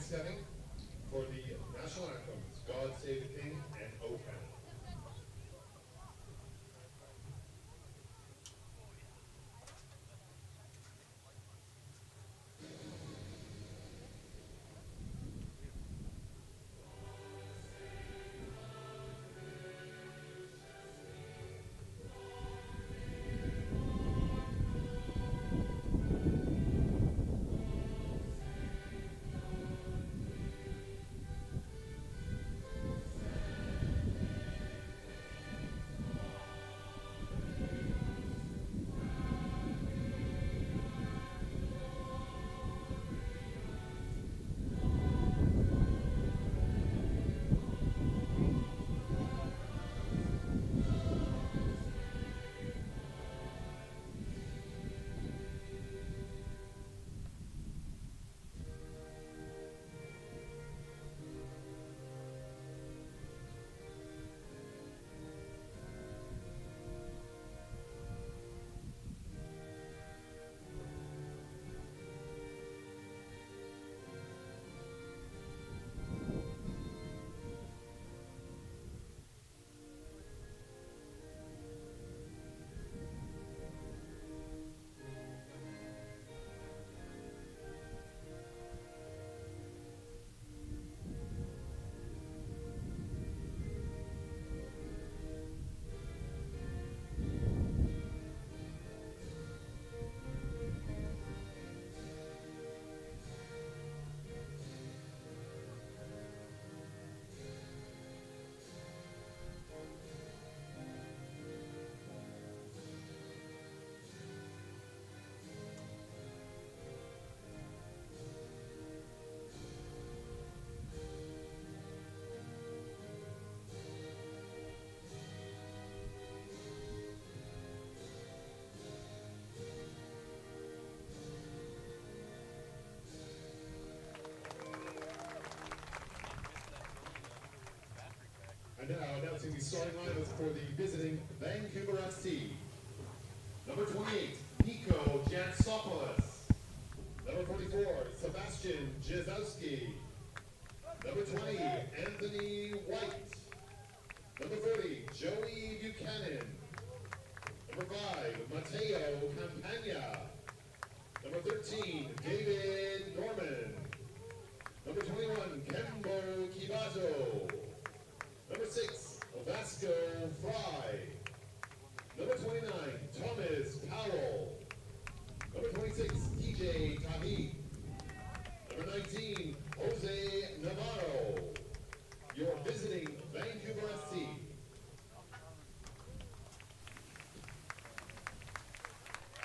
setting for the national anthems, God Save the King and O Canada. And now announcing the starting lineups for the visiting Vancouver FC. Number 28, Nico Jansopoulos. Number 44, Sebastian Jezowski. Number 20, Anthony White. Number 30, Joey Buchanan. Number 5, Mateo Campagna. Number 13, David Norman. Number 21, Kembo Kibato. Number 6, Vasco Fry. Number 29, Thomas Powell. Number 26, TJ Tahi. Number 19, Jose Navarro. You're visiting Vancouver FC.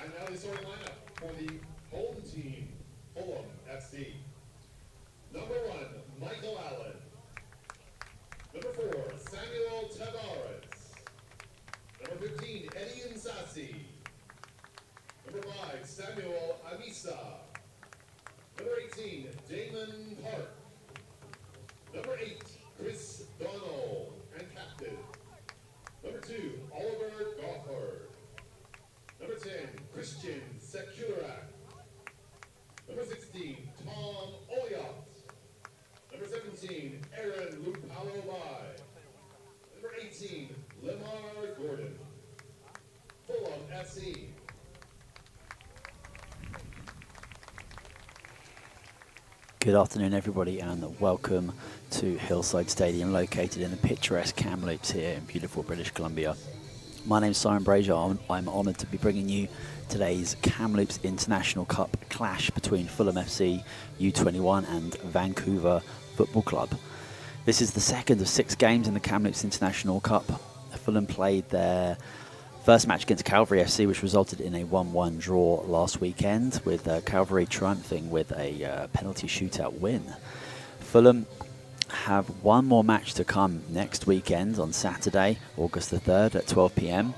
And now the starting lineup for the home team, Fulham FC. Number 1, Michael Allen. Number 4, Samuel Tavares. Number 15, Eddie Nsasi. Number 5, Samuel Amisa. Number 18, Damon Park. Number 8, Chris Donald and captain. Number 2, Oliver Goffard. Number 10, Christian Sekurak. Number 16, Tom Oliot. Number 17, Aaron Lupalobai. Number 18, Lemar Gordon. Fulham FC. Good afternoon, everybody, and welcome to Hillside Stadium, located in the picturesque Kamloops here in beautiful British Columbia. My name is Simon Brazier. I'm honoured to be bringing you today's Kamloops International Cup clash between Fulham FC, U21 and Vancouver Football Club. This is the second of 6 games in the Kamloops International Cup. Fulham played their first match against Calvary FC, which resulted in a 1-1 draw last weekend, with Calvary triumphing with a penalty shootout win. Fulham have one more match to come next weekend on Saturday, August the 3rd at 12 p.m.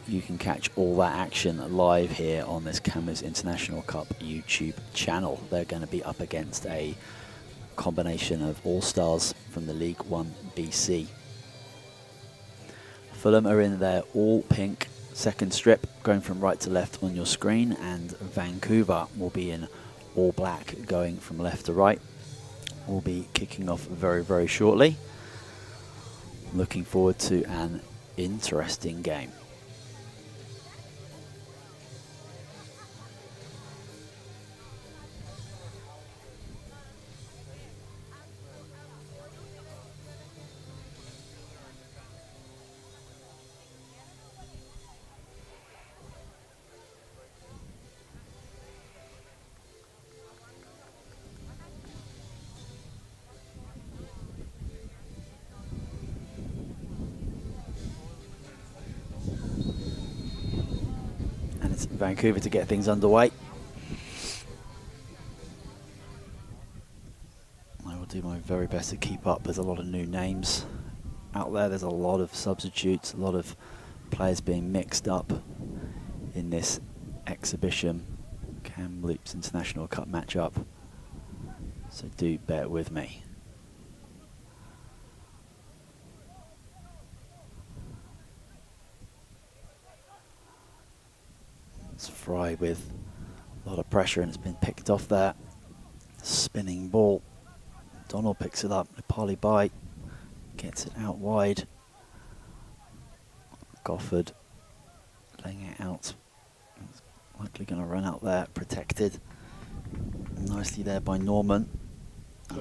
You can catch all that action live here on this Kamloops International Cup YouTube channel. They're going to be up against a combination of all-stars from the League One BC. Fulham are in their all-pink second strip, going from right to left on your screen, and Vancouver will be in all black, going from left to right. will be kicking off very, very shortly. Looking forward to an interesting game. And it's Vancouver to get things underway. I will do my very best to keep up. There's a lot of new names out there. There's a lot of substitutes, a lot of players being mixed up in this exhibition Kamloops International Cup matchup. So do bear with me. It's Fry with a lot of pressure and it's been picked off there. Spinning ball. Donald picks it up. Nepali bite. Gets it out wide. Gofford laying it out. It's likely going to run out there. Protected. Nicely there by Norman.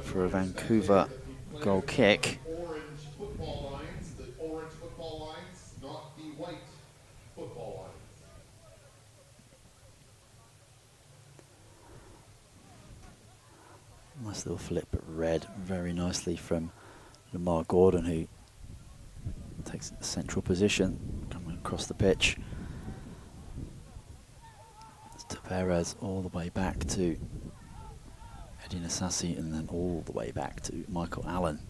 For a Vancouver goal kick. Orange football lines, the orange football lines, not the white football lines. Nice little flip, but read very nicely from Lamar Gordon, who takes the central position, coming across the pitch. It's Tavares all the way back to Eddie Nassasi, and then all the way back to Michael Allen.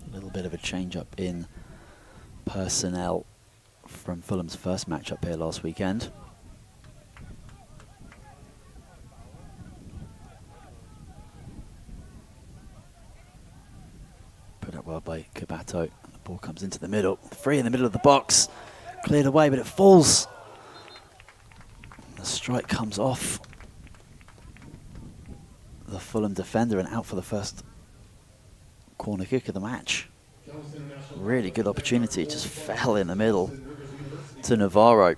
A little bit of a change up in personnel from Fulham's first match up here last weekend. Put up well by Kabato. The ball comes into the middle. Free in the middle of the box. Cleared away, but it falls. The strike comes off the Fulham defender and out for the first corner kick of the match. Really good opportunity, just fell in the middle to Navarro.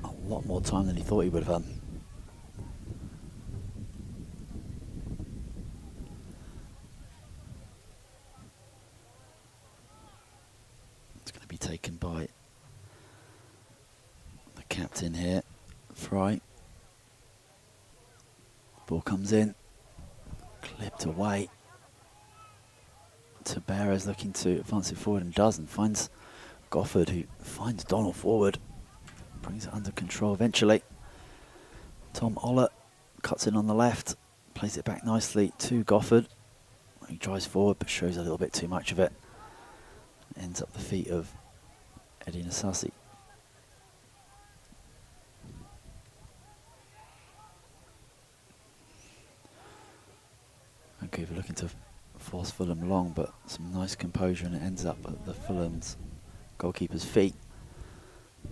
A lot more time than he thought he would have had. It's going to be taken by the captain here, Fry. Ball comes in, clipped away. Tavares looking to advance it forward and does, and finds Gofford, who finds Donald forward, brings it under control eventually. Tom Oller cuts in on the left, plays it back nicely to Gofford. He drives forward but shows a little bit too much of it. Ends up the feet of Eddie Nassasi. Vancouver looking to force Fulham long, but some nice composure, and it ends up at the Fulham's goalkeeper's feet.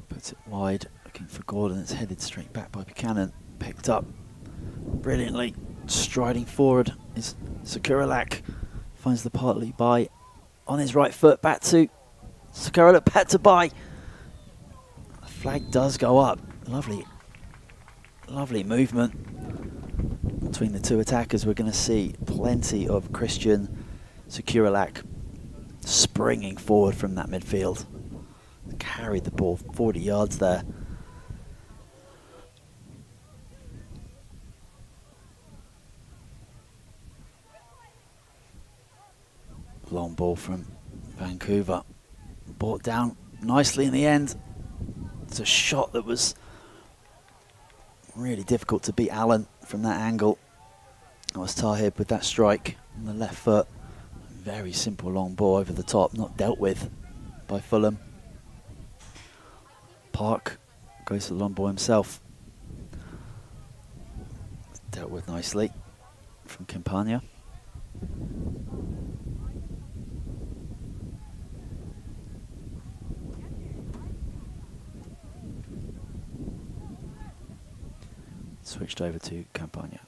Puts it wide, looking for Gordon. It's headed straight back by Buchanan. Picked up brilliantly, striding forward is Sakuralak. Finds the partly by on his right foot. Back to Sakuralak, back to by. The flag does go up. Lovely, lovely movement between the two attackers. We're going to see plenty of Christian Sakuralak springing forward from that midfield. Carried the ball 40 yards there. Long ball from Vancouver. Brought down nicely in the end. It's a shot that was really difficult to beat Allen from that angle. That was Tahib with that strike on the left foot. Very simple long ball over the top, not dealt with by Fulham. Park goes to the long ball himself. Dealt with nicely from Campania. Switched over to Campania.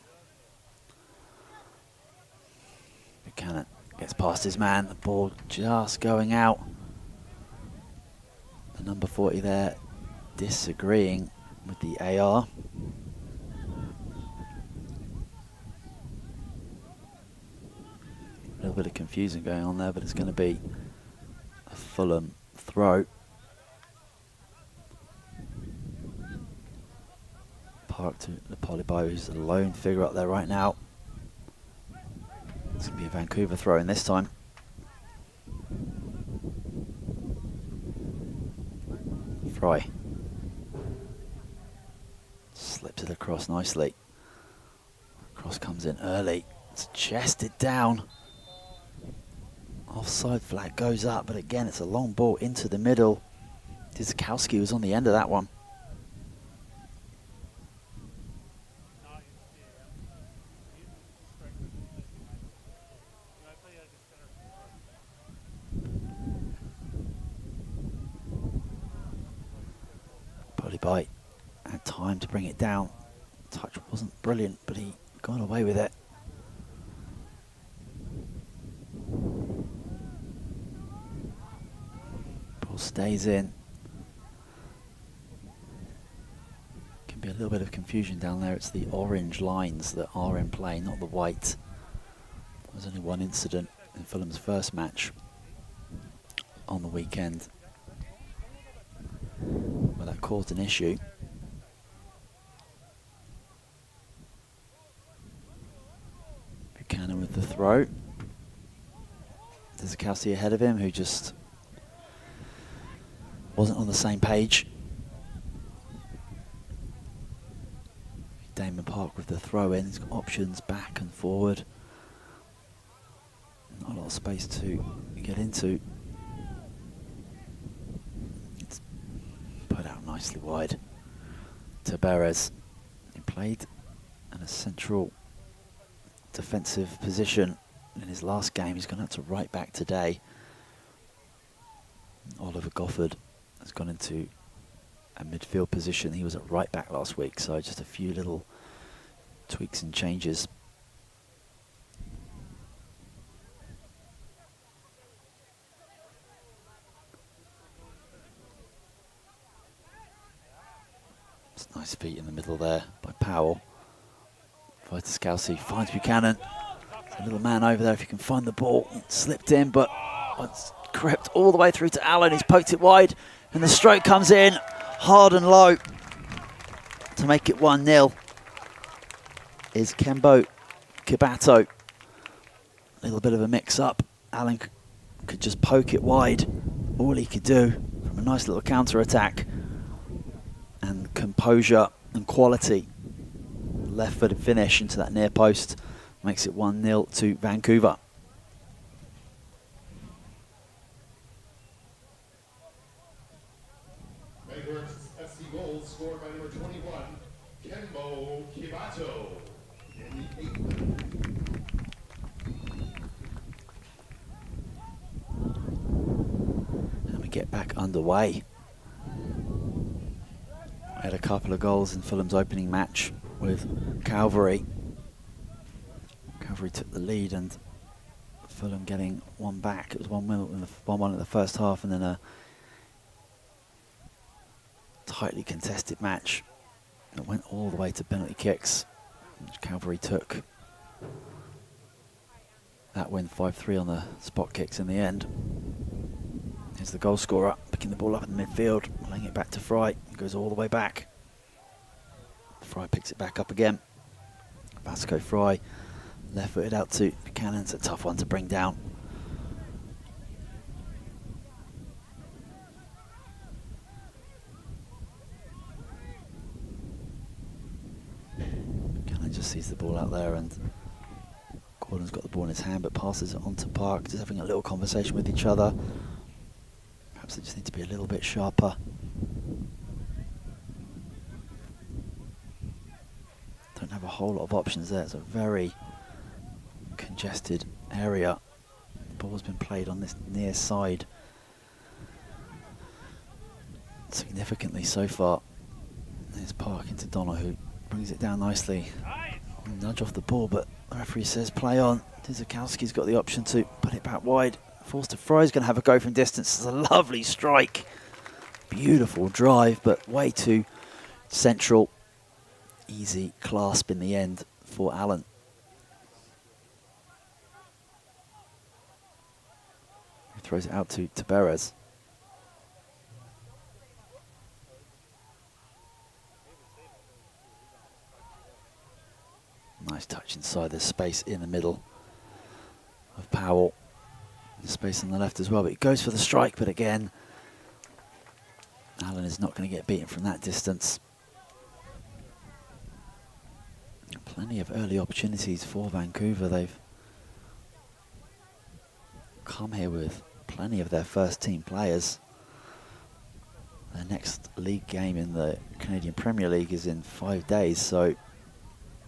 Gets past his man, the ball just going out. The number 40 there disagreeing with the AR. A little bit of confusion going on there, but it's going to be a Fulham throw. Park to the Polybo, who's the lone figure up there right now. It's going to be a Vancouver throw in this time. Fry slips it across nicely. Cross comes in early. It's chested down. Offside flag goes up, but again it's a long ball into the middle. Dizkowski was on the end of that one. Bite had time to bring it down. Touch wasn't brilliant, but he got away with it. Ball stays in. Can be a little bit of confusion down there. It's the orange lines that are in play, not the white. There's only one incident in Fulham's first match on the weekend where that caused an issue. Buchanan with the throw. There's a Kelsey ahead of him who just wasn't on the same page. Damon Park with the throw in. He's got options back and forward. Not a lot of space to get into. It's put out nicely wide to Perez. He played in a central defensive position in his last game. He's gone out to right back today. Oliver Gofford has gone into a midfield position. He was at right back last week, so just a few little tweaks and changes. It's nice feet in the middle there by Powell. Vitaskowski finds Buchanan. There's a little man over there if you can find the ball. It slipped in, but it's crept all the way through to Allen. He's poked it wide, and the stroke comes in hard and low to make it 1-0. Is Kembo Kibato. A little bit of a mix-up. Allen could just poke it wide. All he could do from a nice little counter-attack. And composure and quality. Left-footed finish into that near post. Makes it 1-0 to Vancouver. Vancouver's FC goal scored by number 21, Kembo Kibato. In the 8th minute. And we get back underway. We had a couple of goals in Fulham's opening match with Calvary. Calvary took the lead and Fulham getting one back. It was 1-1 in the first half, and then a tightly contested match that went all the way to penalty kicks, which Calvary took. That win 5-3 on the spot kicks in the end. Here's the goal scorer, picking the ball up in the midfield, laying it back to Fry. It goes all the way back. Fry picks it back up again. Vasco Fry, left-footed out to Buchanan. It's a tough one to bring down. Buchanan just sees the ball out there, and Gordon's got the ball in his hand but passes it on to Park, just having a little conversation with each other. Perhaps they just need to be a little bit sharper. Don't have a whole lot of options there. It's a very congested area. The ball's been played on this near side significantly so far. There's Park into Donna, who brings it down nicely. Nudge off the ball, but the referee says play on. Dzikowski's got the option to put it back wide. Forced to Fry's going to have a go from distance. It's a lovely strike. Beautiful drive, but way too central. Easy clasp in the end for Allen. He throws it out to Perez. Nice touch inside. There's space in the middle of Powell. There's space on the left as well, but he goes for the strike, but again, Allen is not going to get beaten from that distance. Plenty of early opportunities for Vancouver. They've come here with plenty of their first team players. Their next league game in the Canadian Premier League is in 5 days, so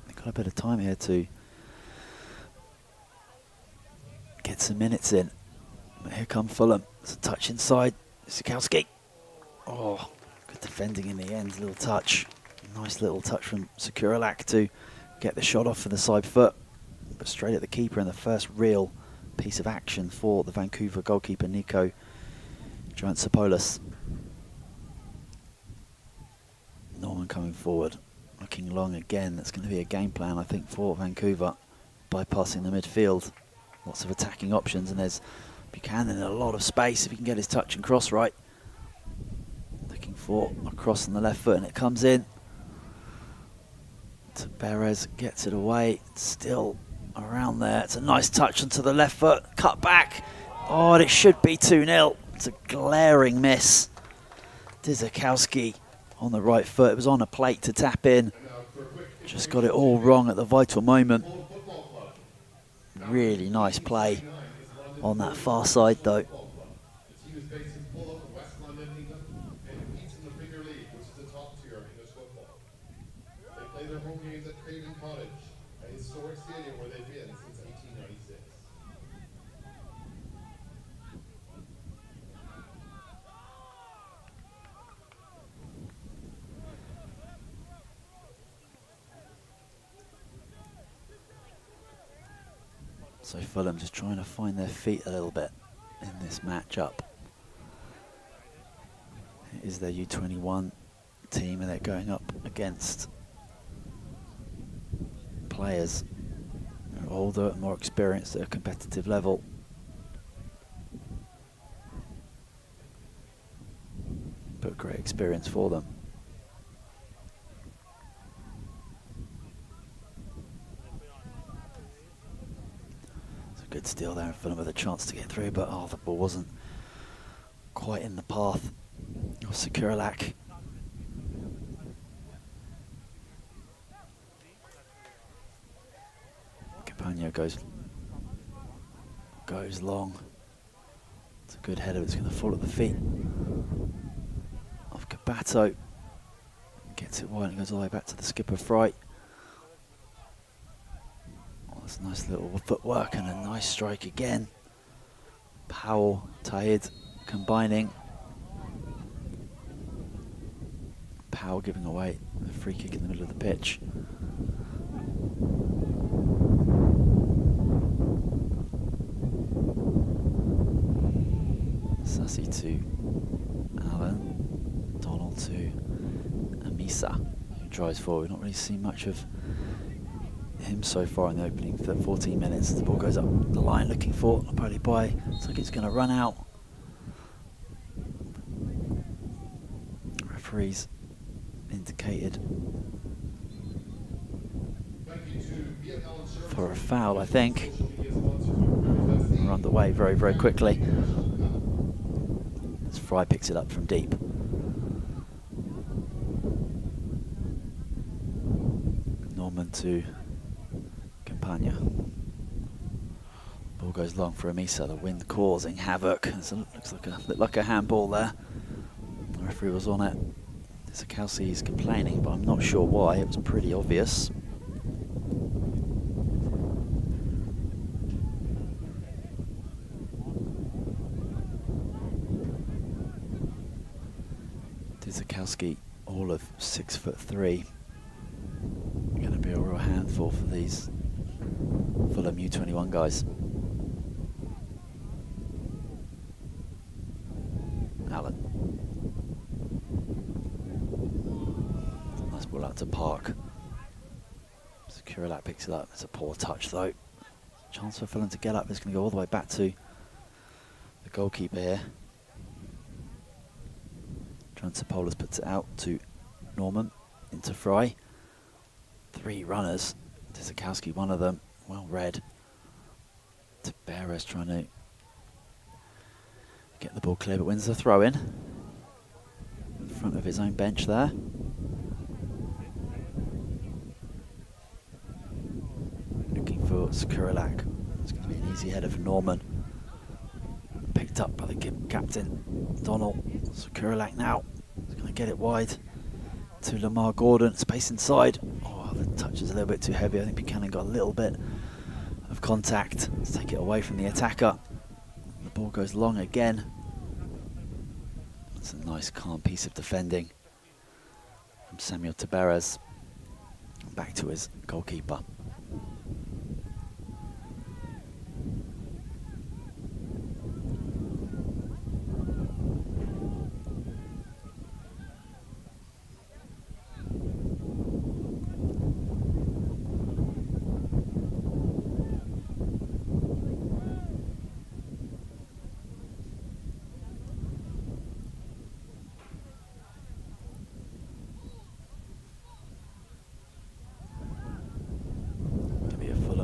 they've got a bit of time here to get some minutes in. But here come Fulham. It's a touch inside. Dzikowski. Oh, good defending in the end. Little touch. Nice little touch from Sekuralak to get the shot off for the side foot. But straight at the keeper, and the first real piece of action for the Vancouver goalkeeper, Nico Giantsopoulos. Norman coming forward. Looking long again. That's going to be a game plan, I think, for Vancouver. Bypassing the midfield. Lots of attacking options, and there's Buchanan in a lot of space if he can get his touch and cross right. Looking for a cross on the left foot, and it comes in. To Perez, gets it away. It's still around there. It's a nice touch onto the left foot. Cut back. Oh, and it should be 2-0. It's a glaring miss. Dzikowski on the right foot. It was on a plate to tap in. Just got it all wrong at the vital moment. Really nice play on that far side though. The team is based in Fulham, West London, England, and competes in the Premier League, which is the top tier of English football. They play their home games at Craven Cottage, a historic stadium where they've been since 1896. So Fulham just trying to find their feet a little bit in this matchup. It is their U21 team, and they're going up against players who are older and more experienced at a competitive level. But great experience for them. Good steal there in Fulham with a chance to get through, but the ball wasn't quite in the path of Sekuralak. Campagno goes long. It's a good header. It's going to fall at the feet of Cabato. Gets it wide and goes all the way back to the skipper Fry. Nice little footwork and a nice strike again. Powell, Tahid combining. Powell giving away a free kick in the middle of the pitch. Sassy to Allen. Donald to Amisa, who drives forward. We've not really seen much of him so far in the opening 14 minutes. The ball goes up the line looking for Napoli Boy. Looks like it's going to run out. Referees indicated for a foul, I think. We're underway very, very quickly as Fry picks it up from deep. Norman to Campagna. Ball goes long for Amisa, the wind causing havoc. Looks like a handball there. The referee was on it. Dzikowski is complaining, but I'm not sure why. It was pretty obvious. Dzikowski, all of 6'3". Going to be all right. handful for these Fulham U21 guys. Allen. Nice ball out to Park. Kurelak picks it up. It's a poor touch though. Chance for Fulham to get up. It's going to go all the way back to the goalkeeper here. Transopolis puts it out to Norman, into Fry. 3 runners. Tizakowski, one of them, well read. Taberes trying to get the ball clear, but wins the throw in front of his own bench there. Looking for Kurelak. It's going to be an easy header for Norman. Picked up by the captain, Donald. Kurelak now. He's going to get it wide to Lamar Gordon. Space inside. Oh, the touch is a little bit too heavy. I think Buchanan got a little bit of contact. Let's take it away from the attacker. The ball goes long again. It's a nice, calm piece of defending from Samuel Taberes. Back to his goalkeeper.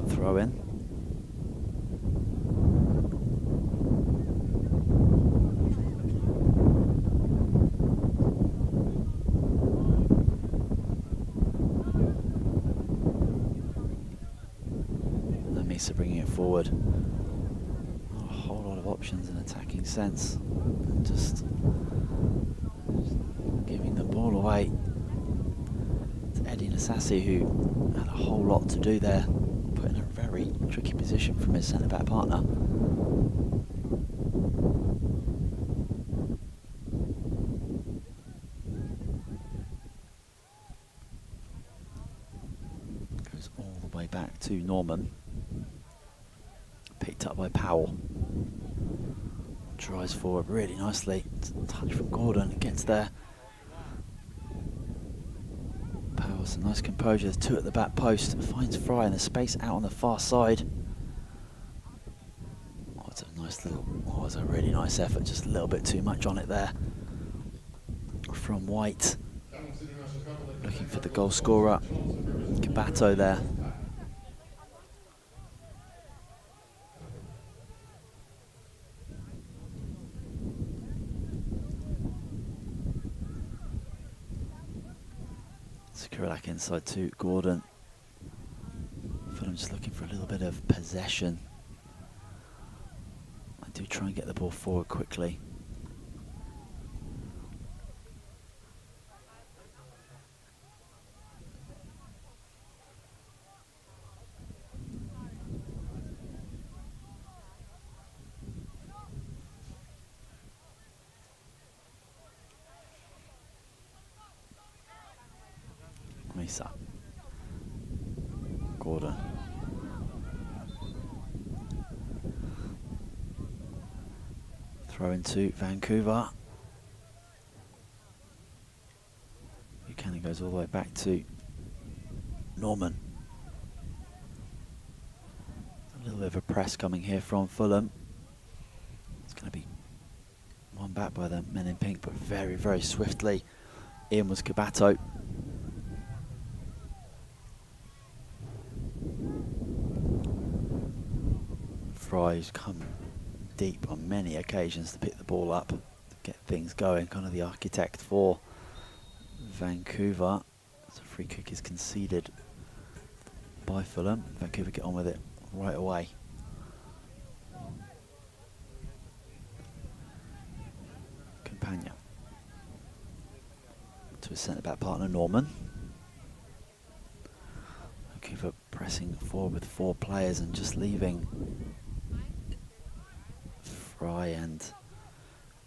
Throw in. And Misa bringing it forward. Not a whole lot of options in attacking sense. And just giving the ball away to Eddie Nassasi, who had a whole lot to do there. Put in a very tricky position from his centre-back partner. Goes all the way back to Norman. Picked up by Powell. Drives forward really nicely. Touch from Gordon, gets there. Some nice composure. There's 2 at the back post. Finds Fry in the space out on the far side. Oh, it's a nice little. Oh, it's a really nice effort. Just a little bit too much on it there from White. Looking for the goal scorer, Kabato there. Kurelak inside to Gordon. Fulham just looking for a little bit of possession. I do try and get the ball forward quickly. Misa. Gordon. Throw into Vancouver. Buchanan goes all the way back to Norman. A little bit of a press coming here from Fulham. It's going to be won back by the men in pink, but very, very swiftly. In was Kabato. Fry's come deep on many occasions to pick the ball up, to get things going. Kind of the architect for Vancouver. So free kick is conceded by Fulham. Vancouver get on with it right away. Campagna to his centre-back partner Norman. Vancouver pressing forward with 4 players and just leaving Fry and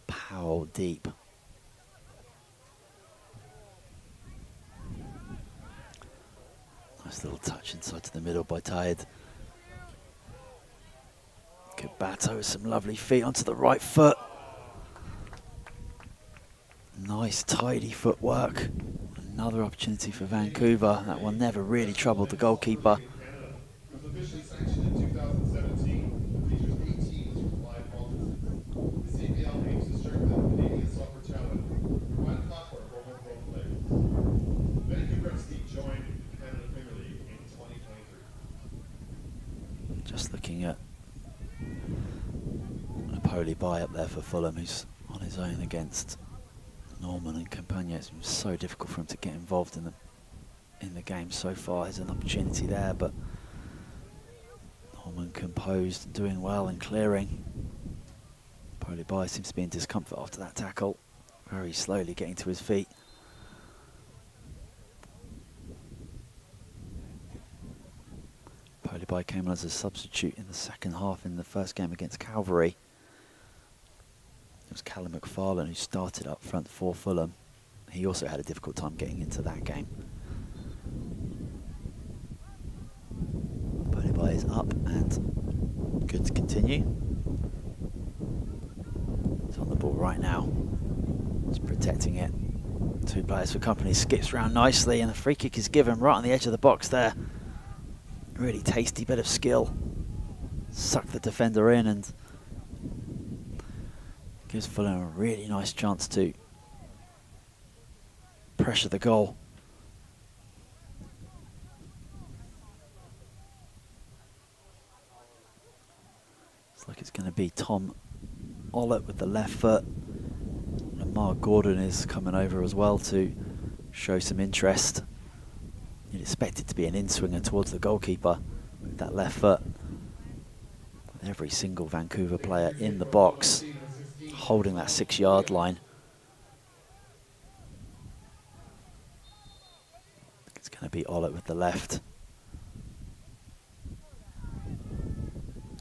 Powell deep. Nice little touch inside to the middle by Tayed. Kubato with some lovely feet onto the right foot. Nice tidy footwork. Another opportunity for Vancouver. That one never really troubled the goalkeeper. It was officially sanctioned in 2017 and features 8 teams from 5 provinces. The CPL aims to strengthen Canadian soccer talent and provide a platform for homegrown players. Vancouver FC joined the Canada Premier League in 2023. Just looking at Napoli Bai up there for Fulham, who's on his own against Norman and Campagna. It's been so difficult for him to get involved in the game so far. There's an opportunity there, but Norman composed and doing well and clearing. Polybai seems to be in discomfort after that tackle. Very slowly getting to his feet. Polybai came on as a substitute in the second half in the first game against Calvary. It was Callum McFarlane who started up front for Fulham. He also had a difficult time getting into that game. Polybai is up and good to continue. He's on the ball right now. He's protecting it. 2 players for company, skips round nicely, and the free kick is given right on the edge of the box there. Really tasty bit of skill. Suck the defender in and gives Fulham a really nice chance to pressure the goal. Looks like it's going to be Tom Ollett with the left foot. Lamar Gordon is coming over as well to show some interest. You'd expect it to be an in-swinger towards the goalkeeper with that left foot. With every single Vancouver player in the box holding that 6-yard line. It's going to be Ollett with the left.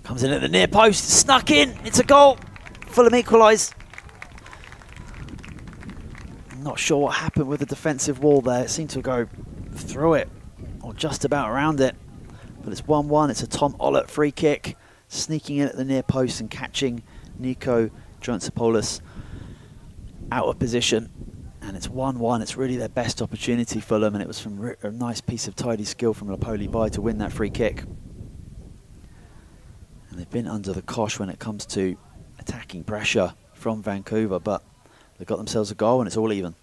Comes in at the near post, snuck in, it's a goal. Fulham equalise. I'm not sure what happened with the defensive wall there. It seemed to go through it, or just about around it. But it's 1-1, it's a Tom Ollett free kick. Sneaking in at the near post and catching Nico Johntsopoulos out of position. And it's 1-1, it's really their best opportunity, Fulham, and it was from a nice piece of tidy skill from Lapoli Bai to win that free kick. And they've been under the cosh when it comes to attacking pressure from Vancouver, but they've got themselves a goal and it's all even.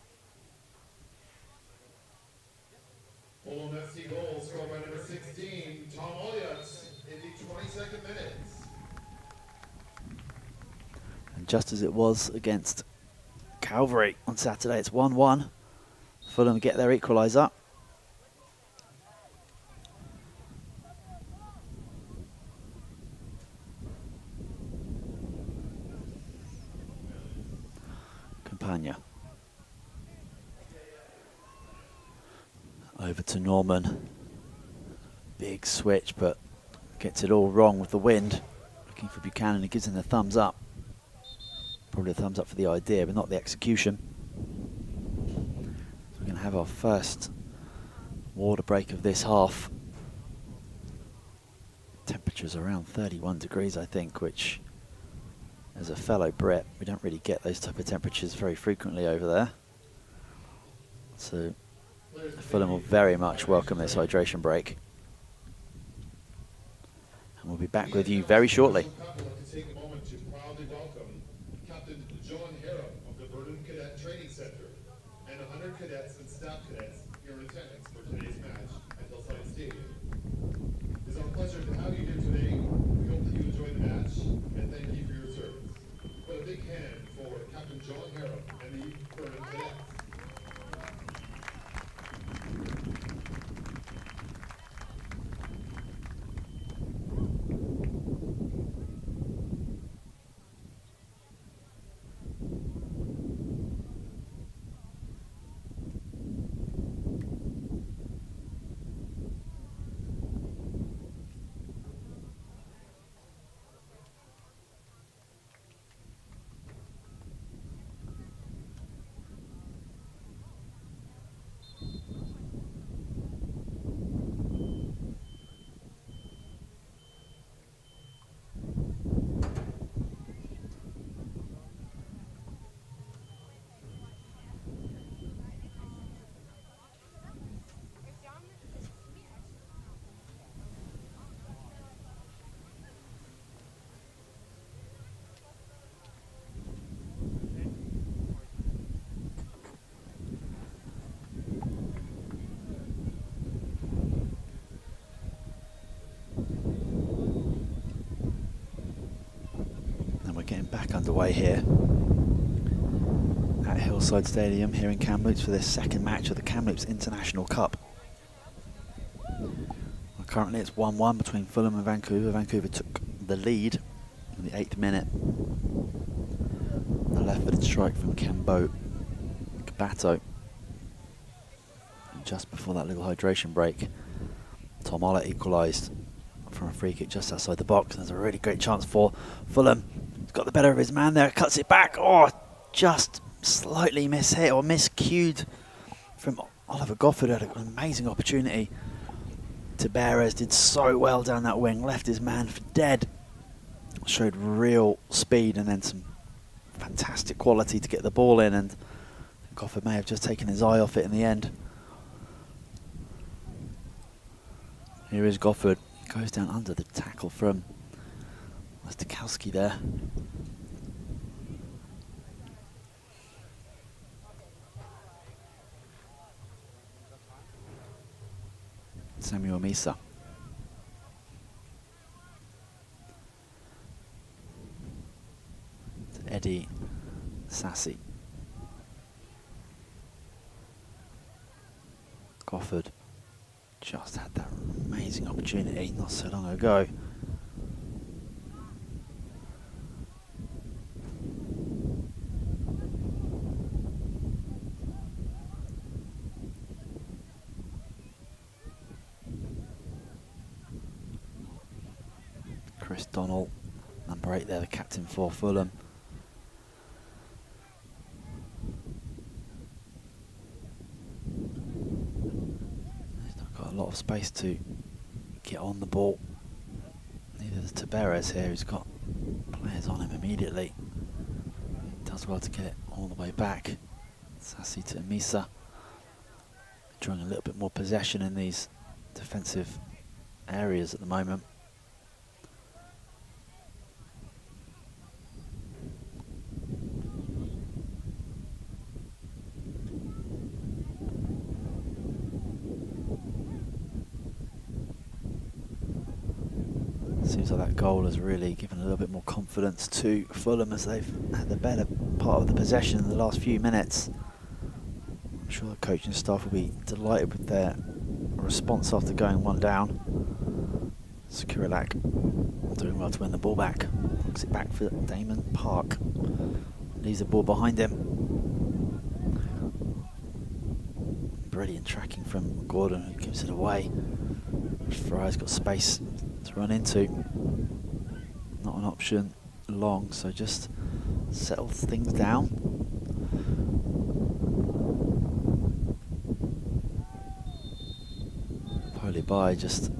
Fulham FC goal scored by number 16, Tom Ollett, in the 22nd minute. And just as it was against Calvary on Saturday, it's 1-1. Fulham get their equaliser. Campagna. Over to Norman. Big switch, but gets it all wrong with the wind. Looking for Buchanan, he gives him the thumbs up. Probably a thumbs up for the idea, but not the execution. So we're going to have our first water break of this half. Temperatures around 31 degrees, I think, which, as a fellow Brit, we don't really get those type of temperatures very frequently over there. So Fulham will very much welcome this hydration break. And we'll be back with you very shortly. And 100 cadets and staff cadets here in attendance for today's match at Hillside Stadium. It's our pleasure to have you here today. We hope that you enjoy the match and thank you for your service. Put a big hand for Captain John Harrow and the Vernon Cadets. underway here at Hillside Stadium here in Kamloops for this second match of the Kamloops International Cup. Well, currently it's 1-1 between Fulham and Vancouver. Vancouver took the lead in the 8th minute. A left-footed strike from Kambo Kabato. And just before that little hydration break, Tom Ollett equalised from a free kick just outside the box. There's a really great chance for Fulham. He's got the better of his man there, cuts it back. Oh, just slightly mishit or miscued from Oliver Gofford. Had an amazing opportunity. Tabarez did so well down that wing, left his man for dead. Showed real speed and then some fantastic quality to get the ball in, and Gofford may have just taken his eye off it in the end. Here is Gofford. Goes down under the tackle from Stikowski there. Samuel Misa. Eddie Sassy. Gofford just had that amazing opportunity not so long ago. Chris Donnell, number 8 there, the captain for Fulham. He's not got a lot of space to get on the ball. Neither does Tabarez here, who's got players on him immediately. He does well to get it all the way back. Sassy to Misa. Drawing a little bit more possession in these defensive areas at the moment. Seems like that goal has really given a little bit more confidence to Fulham as they've had the better part of the possession in the last few minutes. I'm sure the coaching staff will be delighted with their response after going one down. Skurilak doing well to win the ball back. Looks it back for Damon Park. Leaves the ball behind him. Brilliant tracking from Gordon, who gives it away. Fry's got space to run into. Not an option long, so just settles things down. Polyby just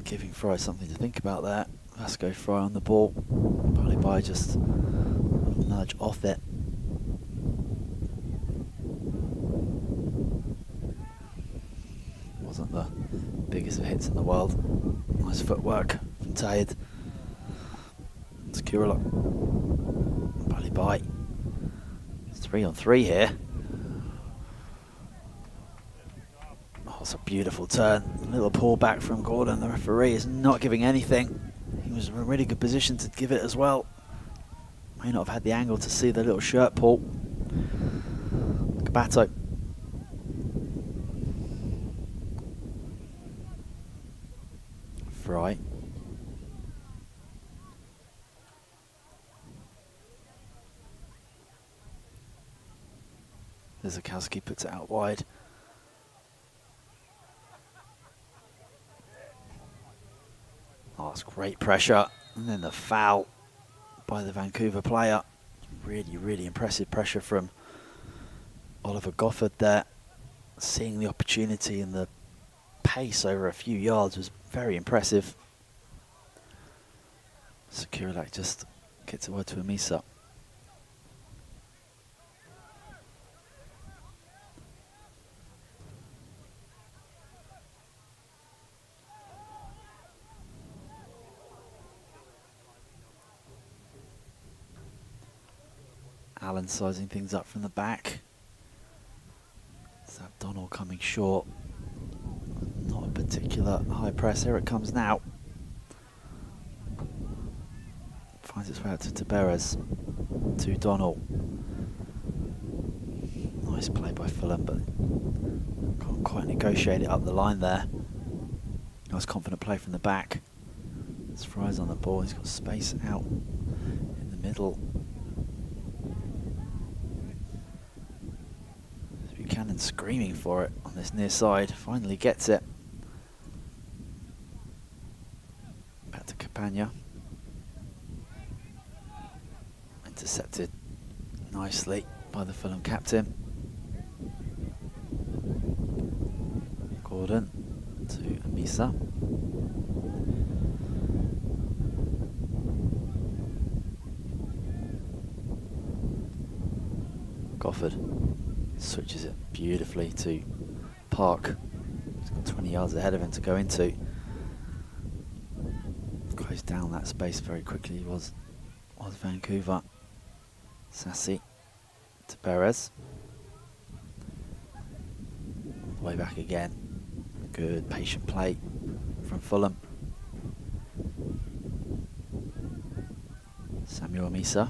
giving Fry something to think about there. Vasco Fry on the ball. Polyby just a nudge off it. Wasn't the biggest of hits in the world. Nice footwork from Tayed. Skurilak. Polyby. It's 3-on-3 here. Oh, it's a beautiful turn. A little pull back from Gordon. The referee is not giving anything. He was in a really good position to give it as well. May not have had the angle to see the little shirt pull. Kabato. Fry. Zakowski puts it out wide. Oh, that's great pressure. And then the foul by the Vancouver player. Really, really impressive pressure from Oliver Gofford there. Seeing the opportunity and the pace over a few yards was very impressive. Skurilak just gets it wide to Amisa. Allen sizing things up from the back. Zab Donald coming short. Not a particular high press. Here it comes now. finds its way out to Taberes, to Donnell. Nice play by Fulham, but can't quite negotiate it up the line there. Nice confident play from the back. As Fry's on the ball, he's got space out in the middle. Buchanan screaming for it on this near side, finally gets it. Back to Campagna. Intercepted nicely by the Fulham captain. Gordon to Amisa. Gofford switches it beautifully to Park. He's got 20 yards ahead of him to go into. Closed down that space very quickly was Vancouver. Sassy to Perez. Way back again. Good patient play from Fulham. Samuel Amisa.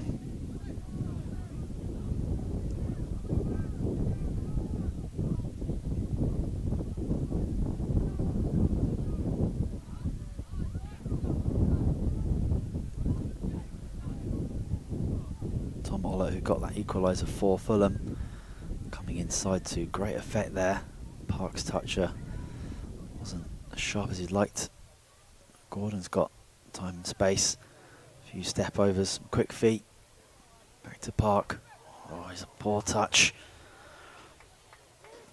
Who got that equaliser for Fulham, coming inside to great effect there. Park's toucher wasn't as sharp as he'd liked. Gordon's got time and space, a few step overs, some quick feet. Back to Park. Oh, he's a poor touch.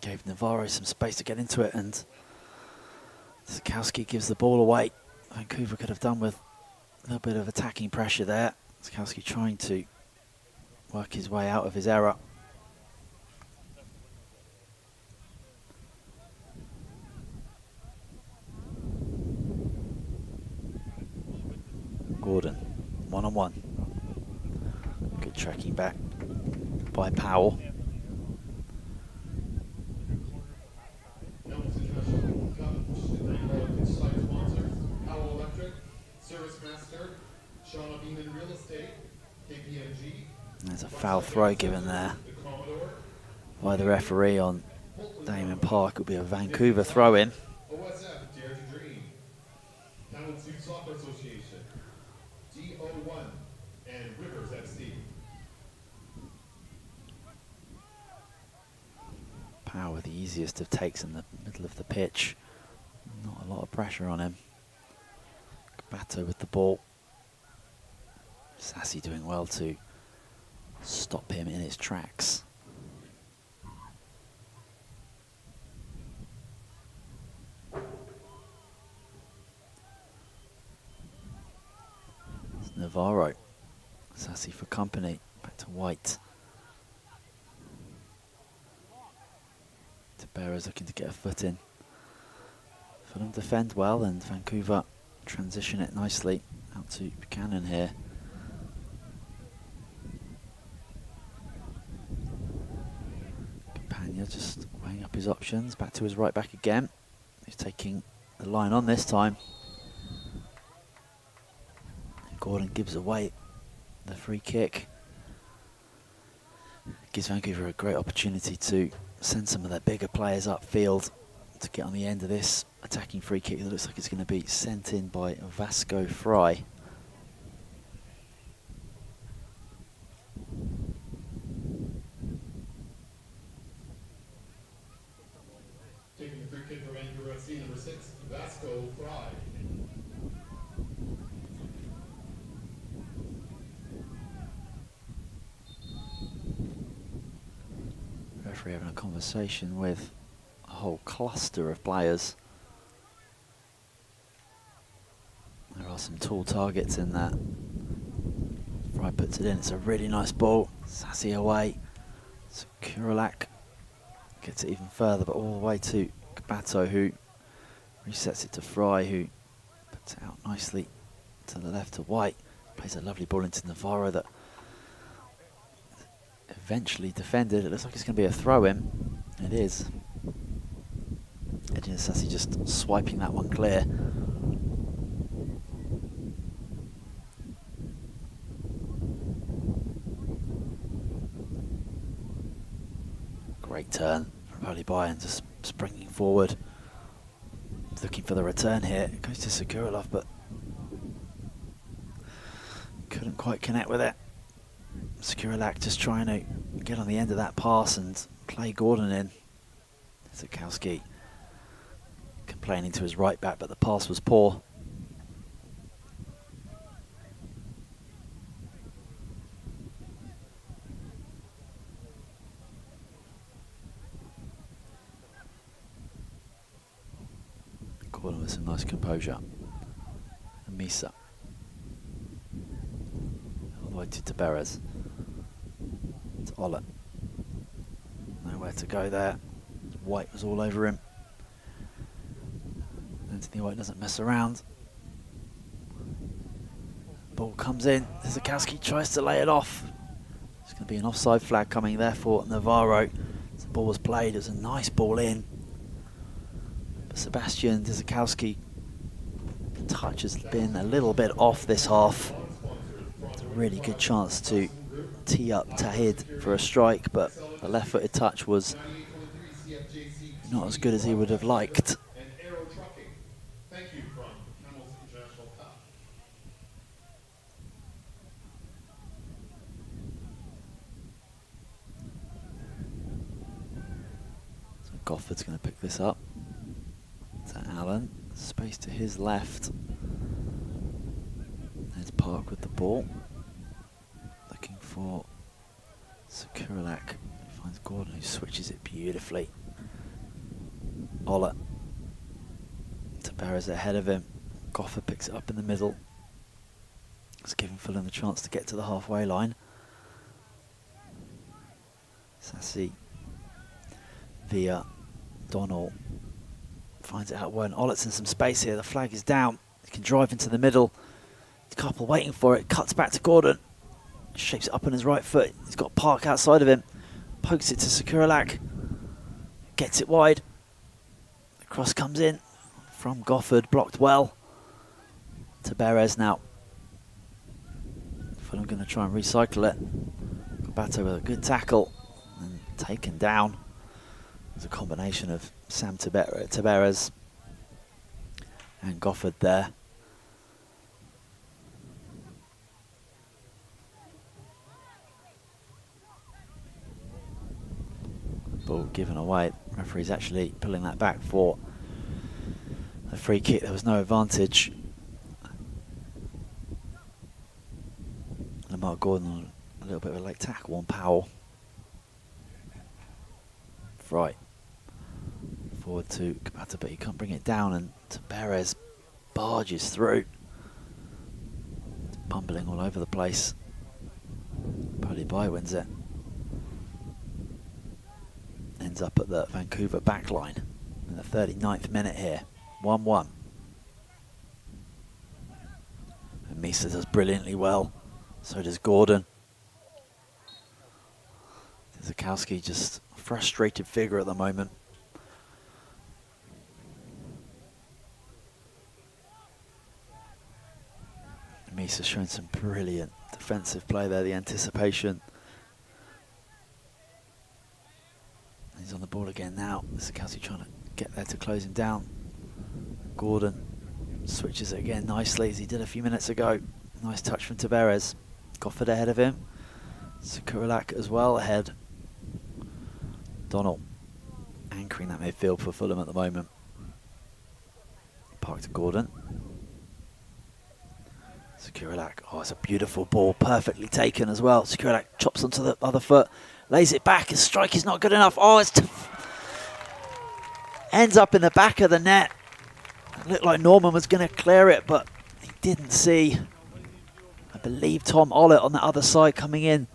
Gave Navarro some space to get into it, and Sikowski gives the ball away. Vancouver could have done with a little bit of attacking pressure there. Sikowski trying to work his way out of his error. Gordon, one-on-one. Good tracking back by Powell. Kamloops International Cup inside sponsors, Powell Electric, Service Master, Shauna Beaman Real Estate, KPMG. There's a foul throw given there by the referee on Damien Park. It'll be a Vancouver throw-in. OSF, Dare to Dream, Kamloops Youth Soccer Association, D01, and Rivers FC. Power, the easiest of takes in the middle of the pitch. Not a lot of pressure on him. Gabato with the ball. Sassy doing well to stop him in his tracks. It's Navarro. Sassy for company. Back to White. Taberes looking to get a foot in. Fulham defend well, and Vancouver transition it nicely out to Buchanan here. Just weighing up his options. Back to his right back again. He's taking the line on this time. And Gordon gives away the free kick. Gives Vancouver a great opportunity to send some of their bigger players upfield to get on the end of this attacking free kick that looks like it's going to be sent in by Vasco Fry. Taking the free kick for Vancouver FC, number 6, Vasco Fry. Referee having a conversation with a whole cluster of players. There are some tall targets in that. Fry puts it in. It's a really nice ball. Sassy away. So Kuralak gets it even further, but all the way to Gabato, who resets it to Fry, who puts it out nicely to the left to White. Plays a lovely ball into Navarro that eventually defended. It looks like it's going to be a throw-in. It is. Edwin Sassy just swiping that one clear. Great turn from Holy Bayern, just springing forward. Looking for the return here. It goes to Sakuralov, but couldn't quite connect with it. Sakuralak just trying to get on the end of that pass and play Gordon in. Zukowski complaining to his right back, but the pass was poor. Gordon with some nice composure. And Misa. All the way to Tabarez. To Olet. Nowhere to go there. White was all over him. Anthony White doesn't mess around. Ball comes in. Zukowski tries to lay it off. There's going to be an offside flag coming there for Navarro. So the ball was played. It was a nice ball in. But Sebastian Zukowski touch has been a little bit off this half. It's a really good chance to tee up Tahid for a strike, but the left-footed touch was not as good as he would have liked. So Gofford's going to pick this up. To Allen, space to his left. There's Park with the ball. Looking for Sakuralak. He finds Gordon, who switches it beautifully. Ola. Tabarez ahead of him. Gofford picks it up in the middle. It's giving Fulham the chance to get to the halfway line. Sassi. Via. Donnell. Finds it out wide. Olet's in some space here. The flag is down. He can drive into the middle. Couple waiting for it. Cuts back to Gordon. Shapes it up on his right foot. He's got Park outside of him. Pokes it to Sakuralak. Gets it wide. The cross comes in from Gofford. Blocked well. Tabarez now. Fulham going to try and recycle it. Gabato with a good tackle. And taken down. There's a combination of Sam Tabarez and Gofford there. Ball given away. Referee's actually pulling that back for a free kick. There was no advantage. Lamar Gordon a little bit of a late tackle on Powell. Right. Forward to Gabato, but he can't bring it down, and Tabarez barges through. It's bumbling all over the place. Polibai wins it. Ends up at the Vancouver backline in the 39th minute here. 1-1. And Misa does brilliantly well. So does Gordon. Zukowski just a frustrated figure at the moment. Misa showing some brilliant defensive play there, the anticipation. He's on the ball again now. Zukowski trying to get there to close him down. Gordon switches it again nicely as he did a few minutes ago. Nice touch from Tabarez. Gofford ahead of him. Sakuralak as well ahead. Donnell anchoring that midfield for Fulham at the moment. Park to Gordon. Sakuralak, oh, it's a beautiful ball, perfectly taken as well. Sakuralak chops onto the other foot, lays it back. His strike is not good enough. Oh, it's ends up in the back of the net. It looked like Norman was going to clear it, but he didn't see, I believe, Tom Ollett on the other side coming in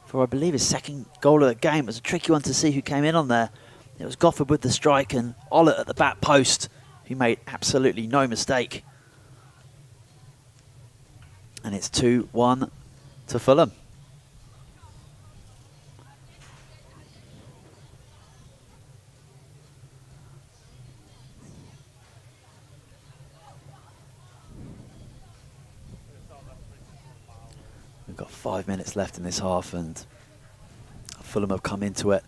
for, I believe, his second goal of the game. It was a tricky one to see who came in on there. It was Gofford with the strike and Ollett at the back post, who made absolutely no mistake. And it's 2-1 to Fulham. We've got 5 minutes left in this half, and Fulham have come into it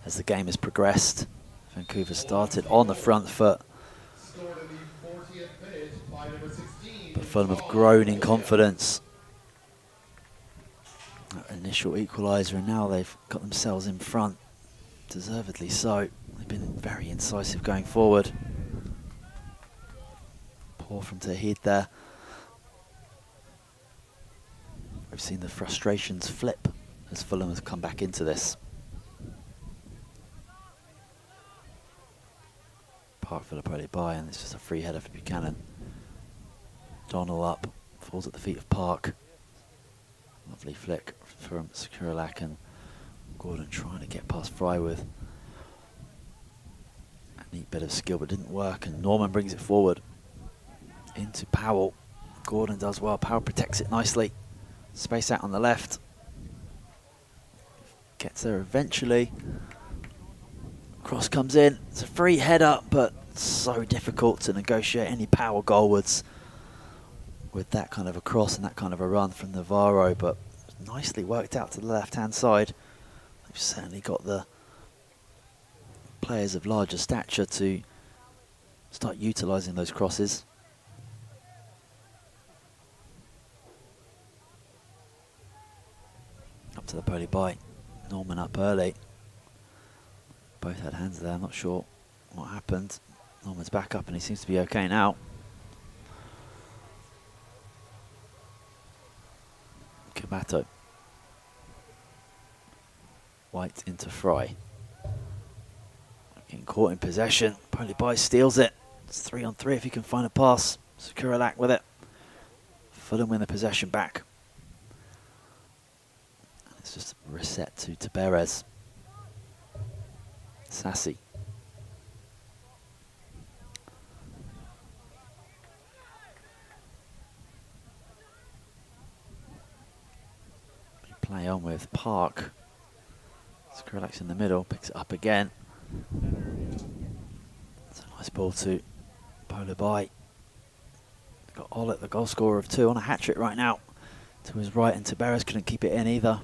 as the game has progressed. Vancouver started on the front foot, Scored in the 40th minute by number 16. but Fulham have grown in confidence. That initial equaliser, and now they've got themselves in front, deservedly so. They've been very incisive going forward. Poor from Tahid there. We've seen the frustrations flip as Fulham has come back into this. Park for the Poli by, and it's just a free header for Buchanan. Donnell up, falls at the feet of Park. Lovely flick from Sekuralak, and Gordon trying to get past Fry with a neat bit of skill, but didn't work, and Norman brings it forward into Powell. Gordon does well, Powell protects it nicely. Space out on the left. Gets there eventually. Cross comes in. It's a free header, but so difficult to negotiate any power goalwards with that kind of a cross and that kind of a run from Navarro, but nicely worked out to the left-hand side. They've certainly got the players of larger stature to start utilising those crosses. Up to the Poli by. Norman up early. Both had hands there, I'm not sure what happened. Norman's back up and he seems to be okay now. Kabato. White into Fry. Getting caught in possession. Poli by steals it. It's 3-on-3 if he can find a pass. Sekuralak with it. Fulham win the possession back. And it's just a reset to Taberez. Sassy. Play on with Park. Sekuralak's in the middle, picks it up again. It's a nice ball to Poli. Got Olet, the goal scorer of 2, on a hat-trick right now. To his right, and Taberez couldn't keep it in either.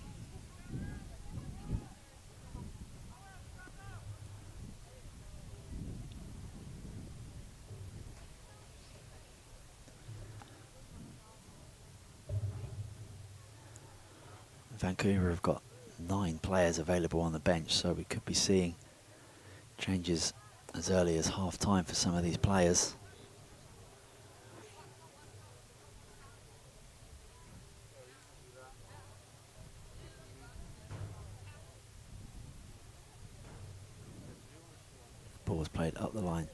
Vancouver have got 9 players available on the bench, so we could be seeing changes as early as half-time for some of these players. Ball was played up the line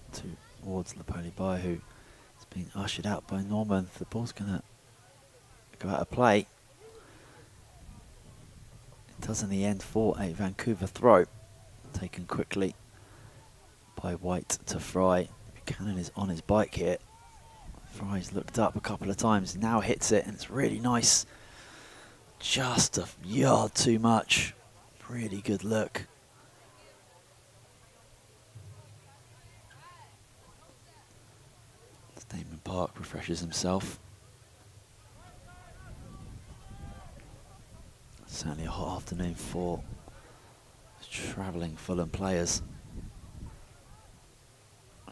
towards the Poli by, who is being ushered out by Norman. The ball's going to go out of play. Does in the end for a Vancouver throw, taken quickly by White to Fry. Buchanan is on his bike here. Fry's looked up a couple of times, now hits it, and it's really nice. Just a yard too much. Really good look. Damon Park refreshes himself. Certainly a hot afternoon for travelling Fulham players.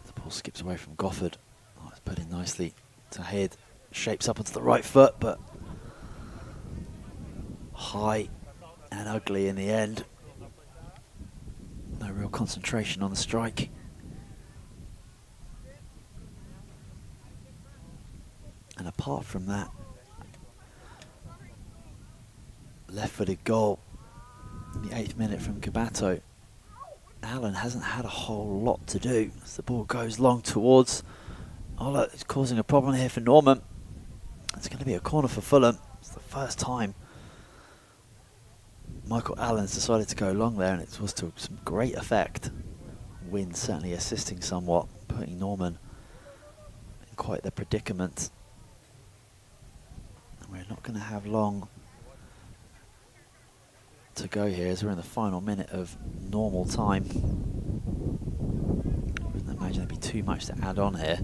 The ball skips away from Gofford. Oh, it's put in nicely. Tahid shapes up onto the right foot, but high and ugly in the end. No real concentration on the strike. And apart from that, left-footed goal in the 8th minute from Kabato. Allen hasn't had a whole lot to do as the ball goes long towards Ola. It's causing a problem here for Norman. It's going to be a corner for Fulham. It's the first time Michael Allen's decided to go long there, and it was to some great effect. Wind certainly assisting somewhat, putting Norman in quite the predicament. And we're not going to have long to go here as we're in the final minute of normal time. I wouldn't imagine there'd be too much to add on here.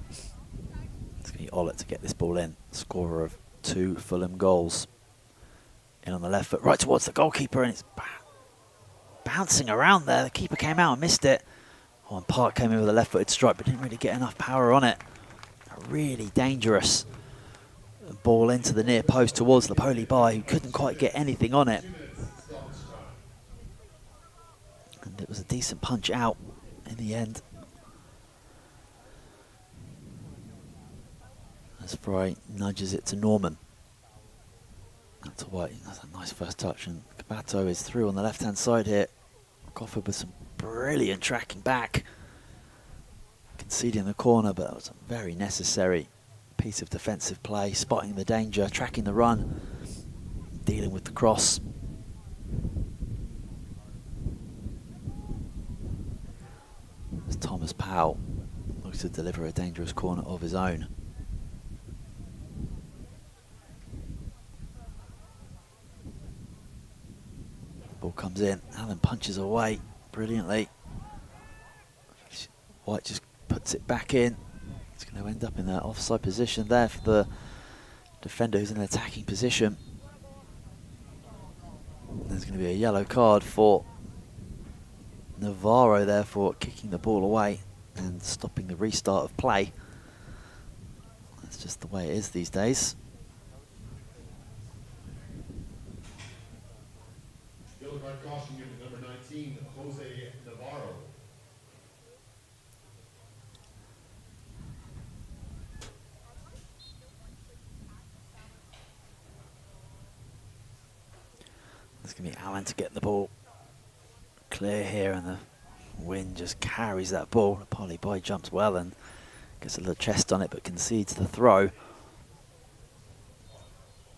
It's going to be Olet to get this ball in. Scorer of 2 Fulham goals. In on the left foot, right towards the goalkeeper, and it's bouncing around there. The keeper came out and missed it. Oh, and Park came in with a left-footed strike, but didn't really get enough power on it. A really dangerous ball into the near post towards Lapoli Bai, who couldn't quite get anything on it. And it was a decent punch out in the end. As Fry nudges it to Norman. Out to White, that's a nice first touch, and Kabato is through on the left-hand side here. Gofford with some brilliant tracking back. Conceding the corner, but that was a very necessary piece of defensive play, spotting the danger, tracking the run, dealing with the cross. As Thomas Powell looks to deliver a dangerous corner of his own. Ball comes in, Allen punches away brilliantly. White just puts it back in. It's going to end up in that offside position there for the defender who's in an attacking position. There's going to be a yellow card for Navarro there for kicking the ball away and stopping the restart of play. That's just the way it is these days. Yellow card caution given to number 19, Jose Navarro. There's going to be Allen to get the ball clear here, and the wind just carries that ball. Lapoli Bai jumps well and gets a little chest on it, but concedes the throw. I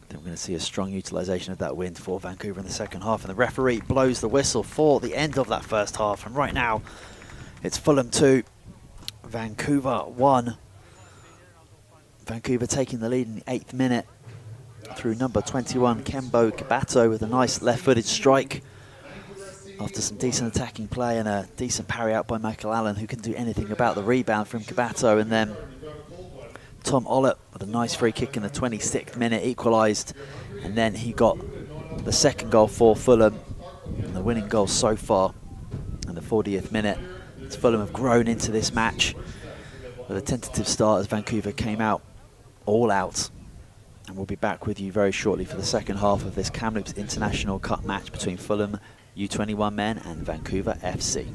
think we're going to see a strong utilisation of that wind for Vancouver in the second half, and the referee blows the whistle for the end of that first half. And right now, it's Fulham 2, Vancouver 1. Vancouver taking the lead in the 8th minute through number 21, Kembo Kabato, with a nice left-footed strike after some decent attacking play and a decent parry out by Michael Allen, who couldn't do anything about the rebound from Kabato. And then Tom Ollett with a nice free kick in the 26th minute equalised, and then he got the second goal for Fulham, and the winning goal so far in the 40th minute. As Fulham have grown into this match with a tentative start as Vancouver came out all out. And we'll be back with you very shortly for the second half of this Kamloops International Cup match between Fulham U21 men and Vancouver FC.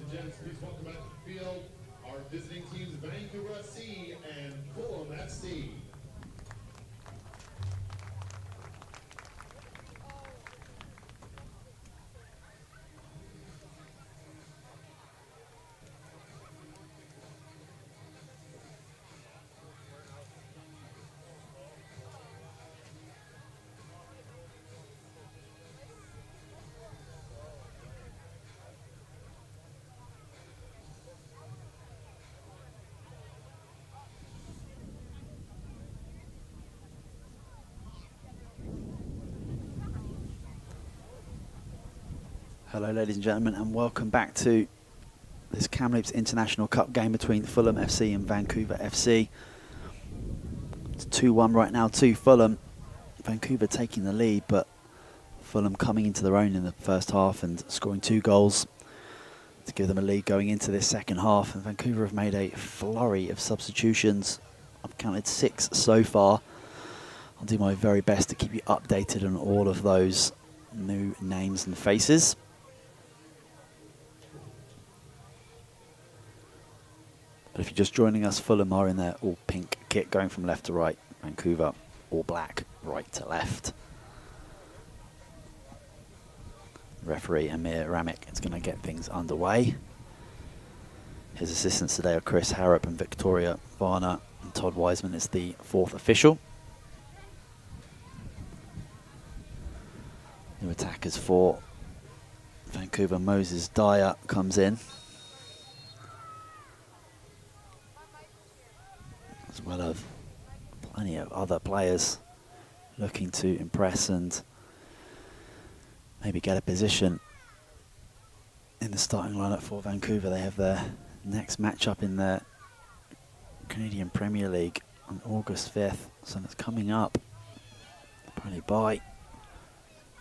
and gents, please welcome back to the field our visiting teams Vancouver FC and Fulham FC. Hello ladies and gentlemen, and welcome back to this Kamloops International Cup game between Fulham FC and Vancouver FC. It's 2-1 right now to Fulham. Vancouver taking the lead, but Fulham coming into their own in the first half and scoring 2 goals to give them a lead going into this second half. And Vancouver have made a flurry of substitutions. I've counted 6 so far. I'll do my very best to keep you updated on all of those new names and faces. But if you're just joining us, Fulham are in their all pink kit going from left to right. Vancouver all black, right to left. Referee Amir Ramik is going to get things underway. His assistants today are Chris Harrop and Victoria Varner, and Todd Wiseman is the 4th official. New attackers for Vancouver, Moses Dyer comes in, as well as plenty of other players looking to impress and maybe get a position in the starting lineup for Vancouver. They have their next matchup in the Canadian Premier League on August 5th, so it's coming up. Probably by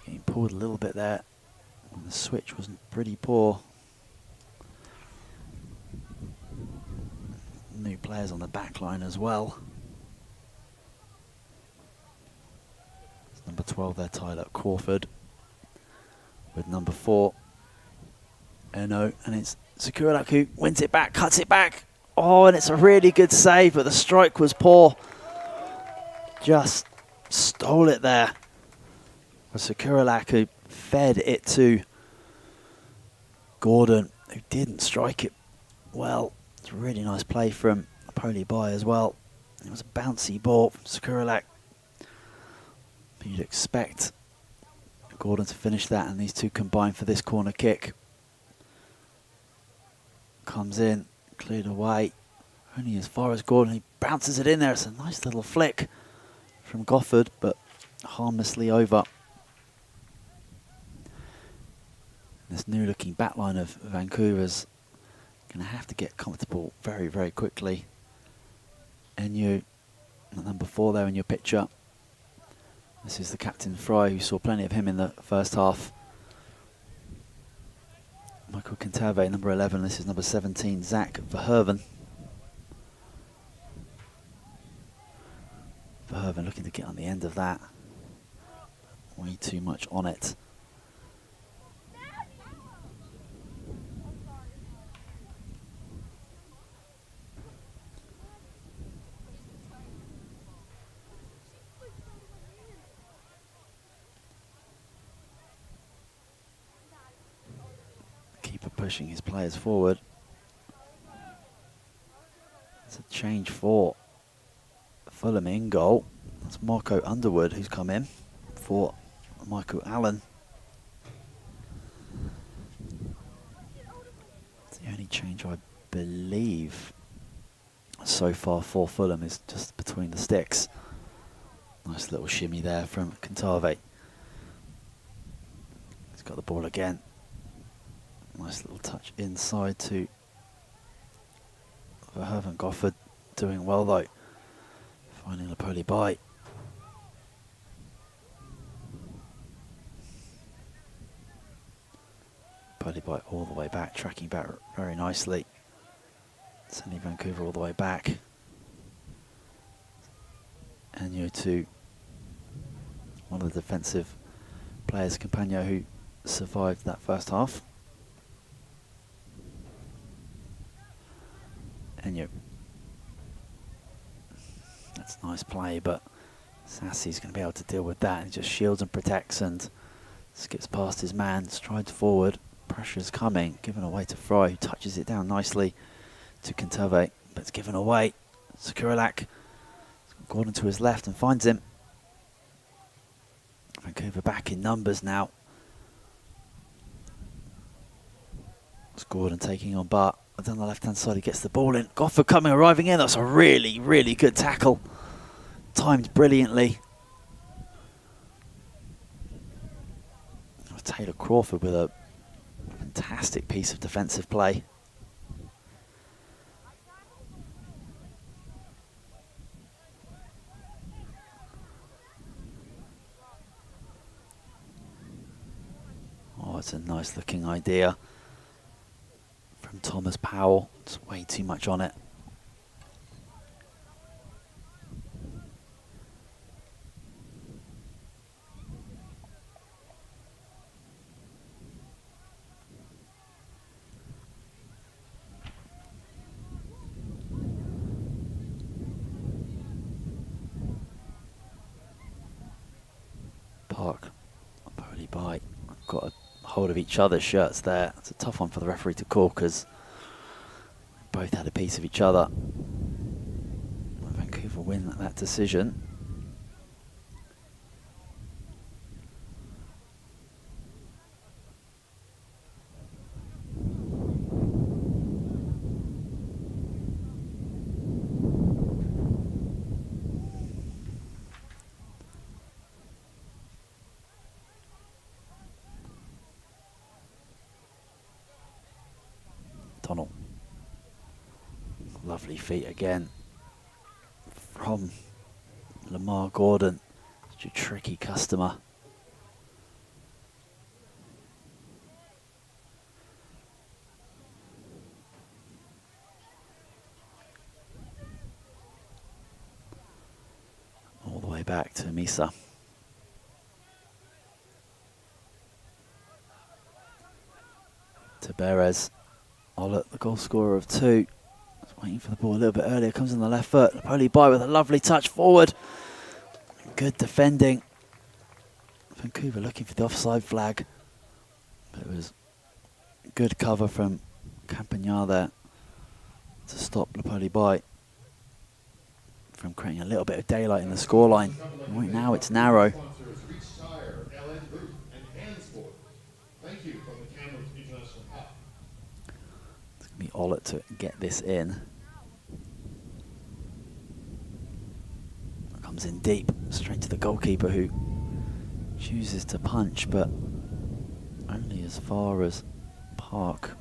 getting pulled a little bit there, and the switch wasn't pretty poor. New players on the back line as well. It's number 12 there, tied up Crawford, with number 4 Eno, and it's Sakuralak who wins it back, cuts it back. Oh, and it's a really good save, but the strike was poor. Just stole it there. Sakuralak who fed it to Gordon, who didn't strike it well. It's a really nice play from Poli Bai as well. It was a bouncy ball from Sakuralak. You'd expect Gordon to finish that, and these two combine for this corner kick. Comes in, cleared away, only as far as Gordon. He bounces it in there. It's a nice little flick from Gofford, but harmlessly over. This new-looking backline of Vancouver's going to have to get comfortable very, very quickly. Enu, number 4 there in your picture. This is the captain Fry, who saw plenty of him in the first half. Michael Kintave, number 11. This is number 17, Zach Verhoeven. Verhoeven looking to get on the end of that. Way too much on it. Keeper pushing his players forward. It's a change for Fulham in goal. That's Marco Underwood who's come in for Michael Allen. It's the only change I believe so far for Fulham is just between the sticks. Nice little shimmy there from Kintave. He's got the ball again. Nice little touch inside to Verhoeven. Gofford doing well though. Finding Poli Bai. Poli Bai all the way back, tracking back very nicely. Sending Vancouver all the way back. And you to one of the defensive players, Campagno, who survived that first half. And that's nice play, but Sassy's going to be able to deal with that. He just shields and protects and skips past his man, strides forward. Pressure's coming, given away to Fry, who touches it down nicely to Kantove, but it's given away. Sakuralak, Gordon to his left and finds him. Vancouver back in numbers now. It's Gordon taking on Bart. But on the left-hand side, he gets the ball in. Gofford arriving in. That's a really, really good tackle. Timed brilliantly. Taylor Crawford with a fantastic piece of defensive play. Oh, it's a nice looking idea from Thomas Powell. It's way too much on it. Park, Bowley Bite, got a hold of each other's shirts there. It's a tough one for the referee to call because both had a piece of each other. Vancouver win that decision. Donald. Lovely feet again from Lamar Gordon. Such a tricky customer. All the way back to Misa. To Perez. Olet, the goal scorer of 2. Waiting for the ball a little bit earlier. Comes on the left foot. Napoli by with a lovely touch forward. Good defending. Vancouver looking for the offside flag. But it was good cover from Campagnard there to stop Napoli by from creating a little bit of daylight in the scoreline. Right now it's narrow. Thank you from the Kamloops International Cup. It's going to be Olet to get this in. Comes in deep, straight to the goalkeeper who chooses to punch, but only as far as Park.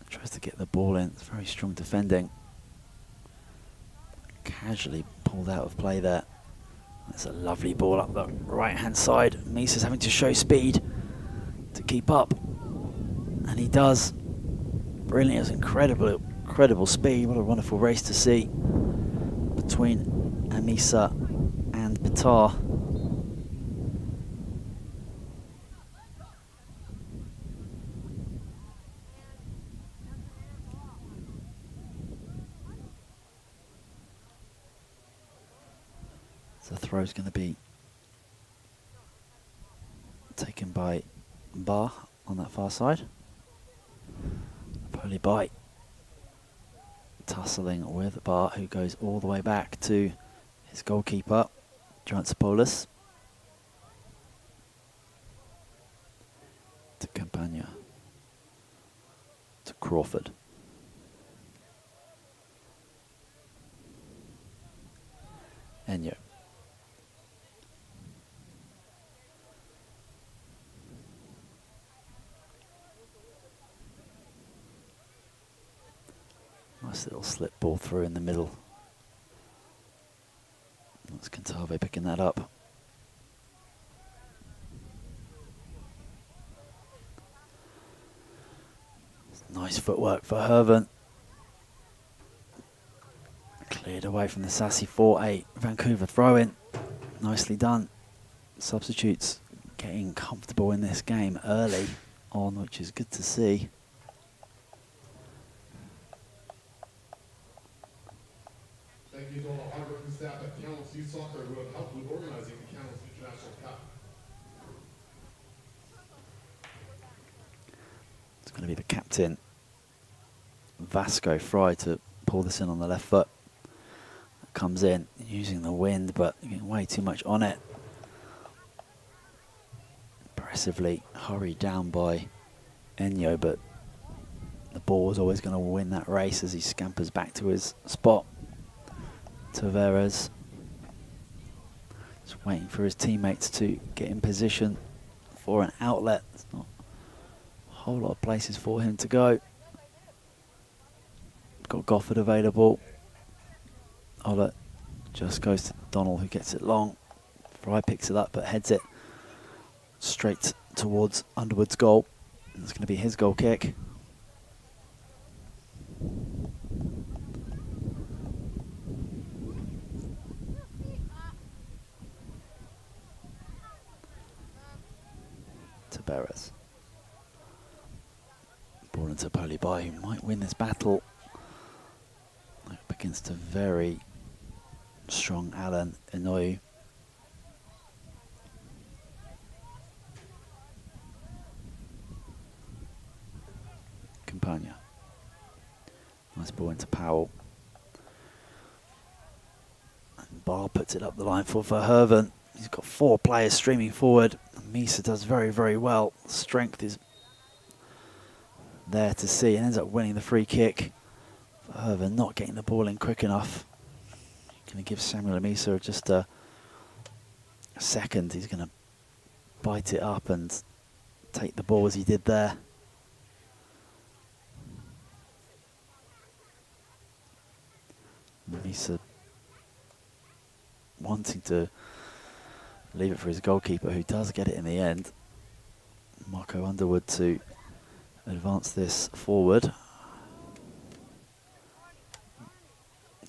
Tries to get the ball in. It's very strong defending. Casually pulled out of play there. That's a lovely ball up the right-hand side. Misa's having to show speed to keep up, and he does. Brilliant, it's incredible speed. What a wonderful race to see between Amisa and Batar. So the throw is going to be taken by Bar on that far side. Napoli bite. Tussling with Bar, who goes all the way back to his goalkeeper, Transpolis. To Campagna. To Crawford. Enyo. Nice little slip ball through in the middle. That's Kantave picking that up. Nice footwork for Herven. Cleared away from the Sassy 4-8. Vancouver throw in. Nicely done. Substitutes getting comfortable in this game early on, which is good to see. youth soccer who have helped with organizing the Kamloops International Cup. It's going to be the captain, Vasco Fry, to pull this in on the left foot. Comes in using the wind, but getting way too much on it. Impressively hurried down by Enyo, but the ball was always going to win that race as he scampers back to his spot. Tavares just waiting for his teammates to get in position for an outlet. There's not a whole lot of places for him to go. Got Gofford available. Olet just goes to Donald, who gets it long. Fry picks it up but heads it straight towards Underwood's goal. And it's going to be his goal kick. Tavares. Ball into Polybai, who might win this battle up against a very strong Alan Inoue. Campagna. Nice ball into Powell. And Barr puts it up the line for Verhoeven. He's got 4 players streaming forward. Misa does very, very well. Strength is there to see and ends up winning the free kick. Verhoeven not getting the ball in quick enough. Going to give Samuel Misa just a second. He's going to bite it up and take the ball as he did there. Misa wanting to leave it for his goalkeeper, who does get it in the end. Marco Underwood to advance this forward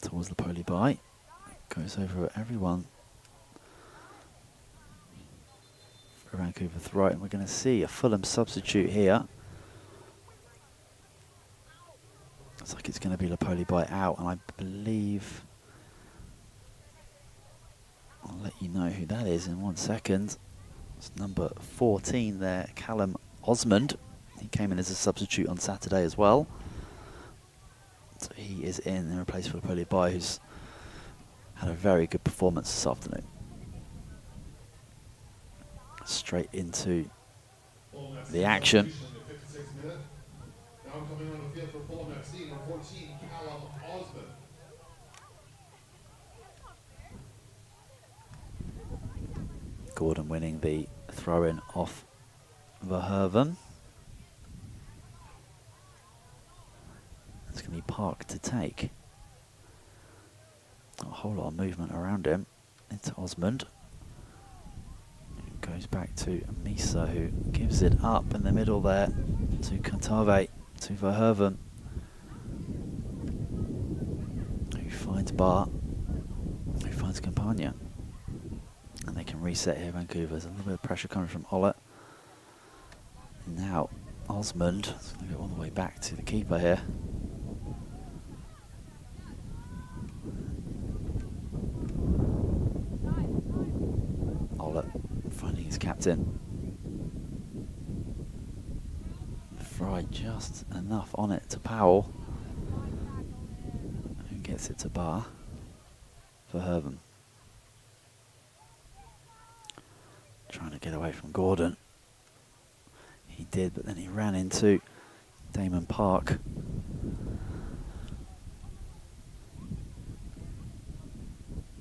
towards the Polybai. Goes over everyone for Vancouver throw, and we're going to see a Fulham substitute here. Looks like it's going to be Polybai out, and I believe I'll let you know who that is in 1 second. It's number 14 there, Callum Osmond. He came in as a substitute on Saturday as well. So he is in replace for Polybai, who's had a very good performance this afternoon. Straight into the action. Now coming on the field for Fulham FC, number 14, Callum Osmond. Gordon winning the throw-in off Verhoeven. It's going to be Park to take. Not a whole lot of movement around him. Into Osmond. Goes back to Misa, who gives it up in the middle there to Kantave, to Verhoeven, who finds Barr, who finds Campagna. And they can reset here, Vancouver. There's a little bit of pressure coming from Olet. Now Osmond is going to go all the way back to the keeper here. Olet finding his captain. Fry just enough on it to Powell, who gets it to Barr. Verhoeven trying to get away from Gordon. He did, but then he ran into Damon Park.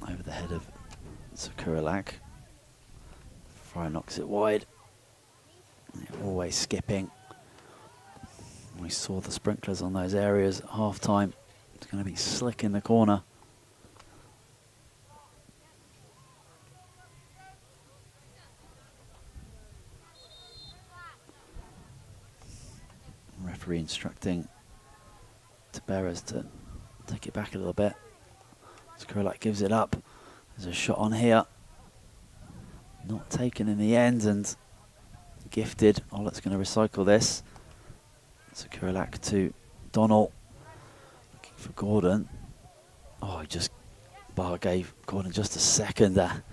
Over the head of Sakuralak. Fry knocks it wide. They're always skipping. We saw the sprinklers on those areas at half time. It's going to be slick in the corner. Referee instructing Tavares to take it back a little bit. Skrulak gives it up. There's a shot on here. Not taken in the end and gifted. Olet's going to recycle this. Skrulak to Donald. Looking for Gordon. Oh, he just Bar gave Gordon just a second there.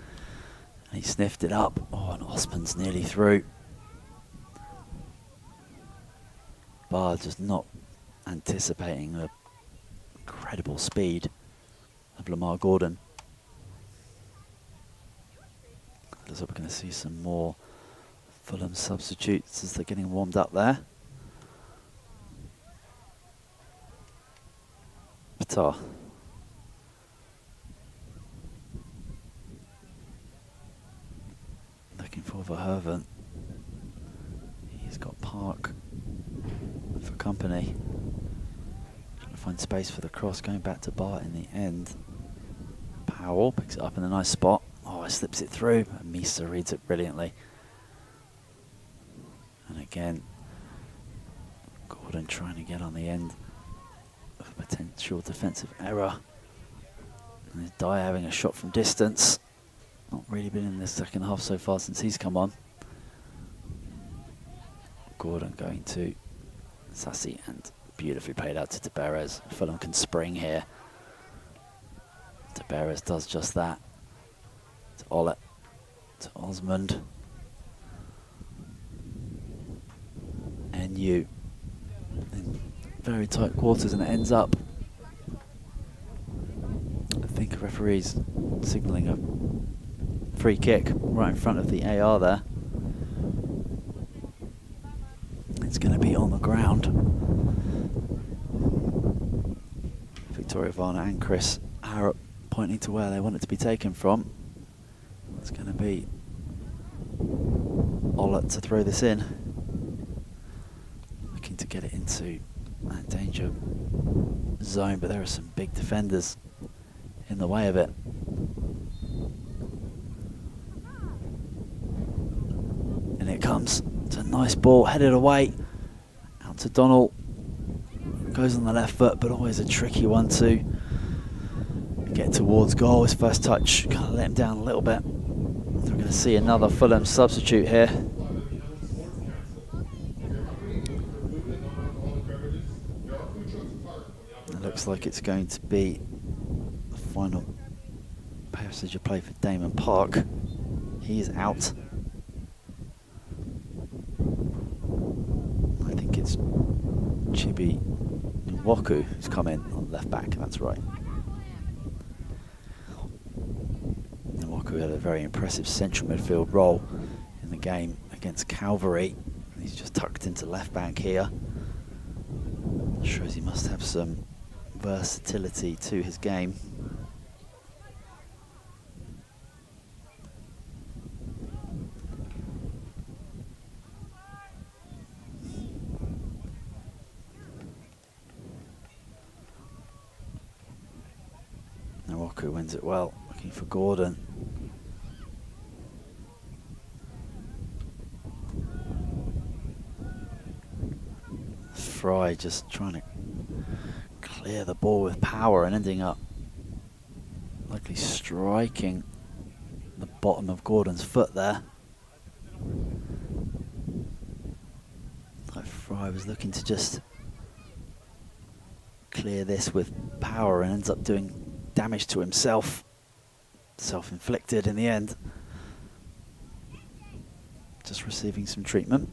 And he sniffed it up. Oh, and Osman's nearly through. Bar just not anticipating the incredible speed of Lamar Gordon. Looks like we're going to see some more Fulham substitutes as they're getting warmed up there. Patar. Looking for Verhoeven. He's got Park for company. Trying to find space for the cross, going back to Bart in the end. Powell picks it up in a nice spot. Oh, slips it through. And Misa reads it brilliantly. And again, Gordon trying to get on the end of a potential defensive error. And there's Dyer having a shot from distance. Not really been in the second half so far since he's come on. Gordon going to Sassi and beautifully played out to Tabarez. Fulham can spring here. Tabarez does just that. To Olet, to Osmond. NU in very tight quarters, and it ends up, I think, a referee's signalling a free kick right in front of the AR there. It's going to be on the ground. Victoria Varner and Chris Harrop pointing to where they want it to be taken from. It's going to be Olet to throw this in. Looking to get it into that danger zone, but there are some big defenders in the way of it. And it comes. It's a nice ball, headed away. Out to Donald. Goes on the left foot, but always a tricky one to get towards goal. His first touch kind of let him down a little bit. We're going to see another Fulham substitute here. It looks like it's going to be the final passage of play for Damon Park. He is out. I think it's Chibi Nwoku who's come in on left back, that's right. Nwoku had a very impressive central midfield role in the game against Calvary. He's just tucked into left back here. Shows he must have some versatility to his game. Nwoku wins it well, looking for Gordon. Fry just trying to clear the ball with power and ending up likely striking the bottom of Gordon's foot there. Like Fry was looking to just clear this with power and ends up doing damage to himself. Self-inflicted in the end. Just receiving some treatment.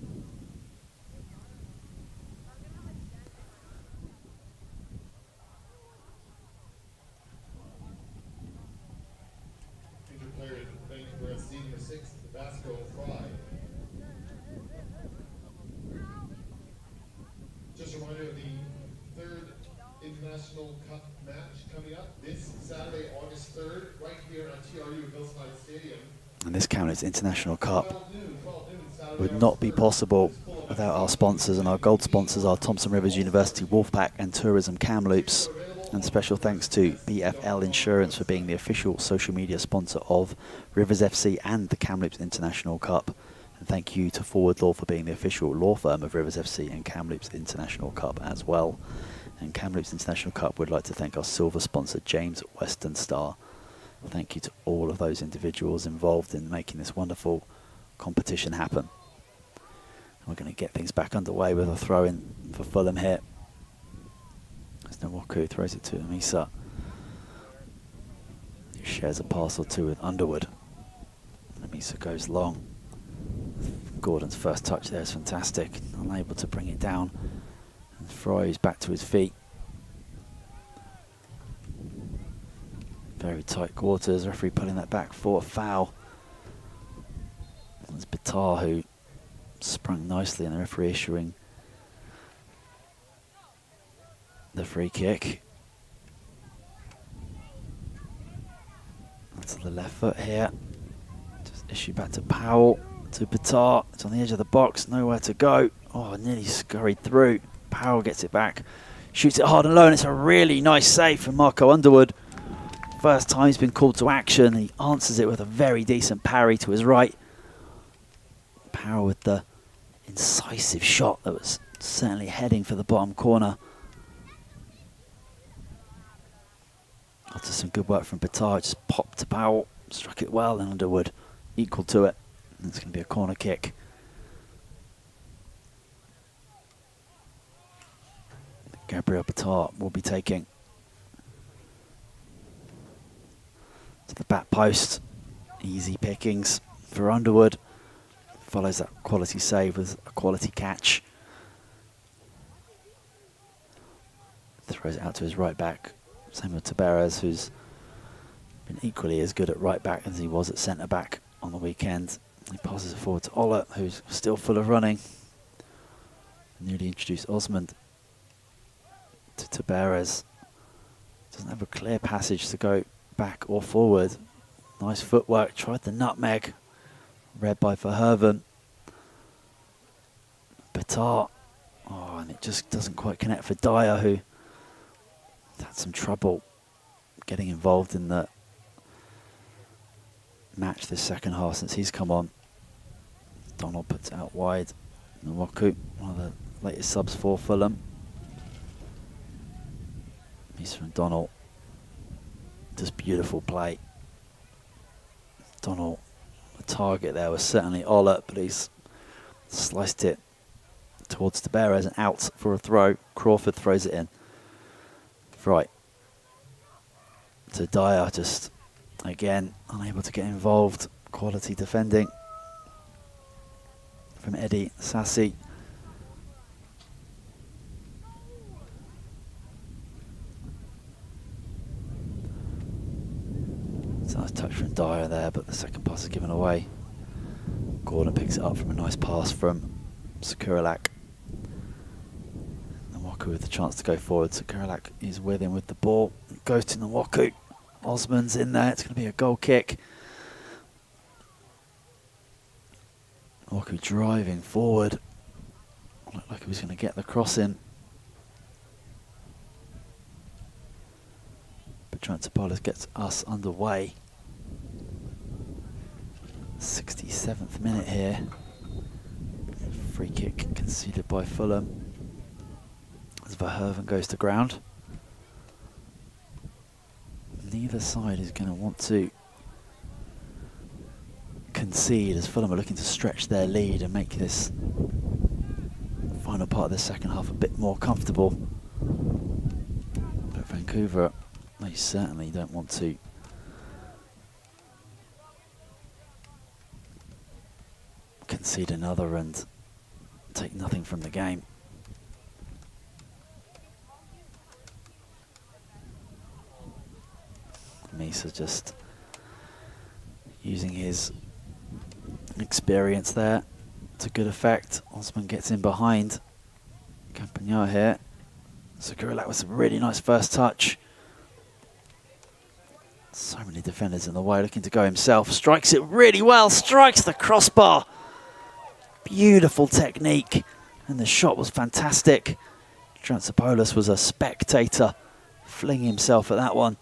Just a reminder of the third International Cup match coming up this Saturday, August 3rd, right here at TRU Hillside Stadium. And this Kamloops International Cup would not be possible without our sponsors, and our gold sponsors are Thompson Rivers University, Wolfpack and Tourism Kamloops. And special thanks to BFL Insurance for being the official social media sponsor of Rivers FC and the Kamloops International Cup. And thank you to Forward Law for being the official law firm of Rivers FC and Kamloops International Cup as well. And Kamloops International Cup would like to thank our silver sponsor, James Western Star. Thank you to all of those individuals involved in making this wonderful competition happen. We're going to get things back underway with a throw-in for Fulham here. As Nwoku throws it to Amisa. Shares a pass or two with Underwood. Misa goes long. Gordon's first touch there is fantastic. Unable to bring it down. And Fry's back to his feet. Very tight quarters. Referee pulling that back for a foul. It's Bitar who sprung nicely, and the referee issuing the free kick. Onto the left foot here. Just issue back to Powell, to Bitar. It's on the edge of the box, nowhere to go. Oh, nearly scurried through. Powell gets it back, shoots it hard and low, and it's a really nice save from Marco Underwood. First time he's been called to action. He answers it with a very decent parry to his right. Powell with the incisive shot that was certainly heading for the bottom corner. After some good work from Bitar, just popped to Powell, struck it well, and Underwood equal to it. And it's going to be a corner kick. Gabriel Bitar will be taking to the back post. Easy pickings for Underwood. Follows that quality save with a quality catch. Throws it out to his right back. Same with Tabarez, who's been equally as good at right back as he was at centre back on the weekend. He passes it forward to Ola, who's still full of running. Newly introduced Osmond to Tabarez. Doesn't have a clear passage to go back or forward. Nice footwork, tried the nutmeg. Read by Verhoeven. Bitar. Oh, and it just doesn't quite connect for Dyer, who had some trouble getting involved in the match this second half since he's come on. Donald puts it out wide. Nwaku, one of the latest subs for Fulham. He's from Donald. Just beautiful play. Donald, the target there was certainly Ola, but he's sliced it towards Tabarez and out for a throw. Crawford throws it in. Right. To Dyer, just again unable to get involved. Quality defending from Eddie Sassi. It's a nice touch from Dyer there, but the second pass is given away. Gordon picks it up from a nice pass from Sakuralak. Nwaku with the chance to go forward. Sakuralak is with him with the ball. Goes to Nwaku. Osman's in there. It's going to be a goal kick. Nwaku driving forward. Looked like he was going to get the cross in. But Trantopoulos gets us underway. 67th minute here. Free kick conceded by Fulham as Verhoeven goes to ground. Neither side is going to want to concede, as Fulham are looking to stretch their lead and make this final part of the second half a bit more comfortable. But Vancouver, they certainly don't want to concede another and take nothing from the game. Misa just using his experience there to good effect. Osman gets in behind Campagnard here. Sakuralak with some really nice first touch. So many defenders in the way, looking to go himself. Strikes it really well, strikes the crossbar. Beautiful technique, and the shot was fantastic. Trantopoulos was a spectator, flinging himself at that one.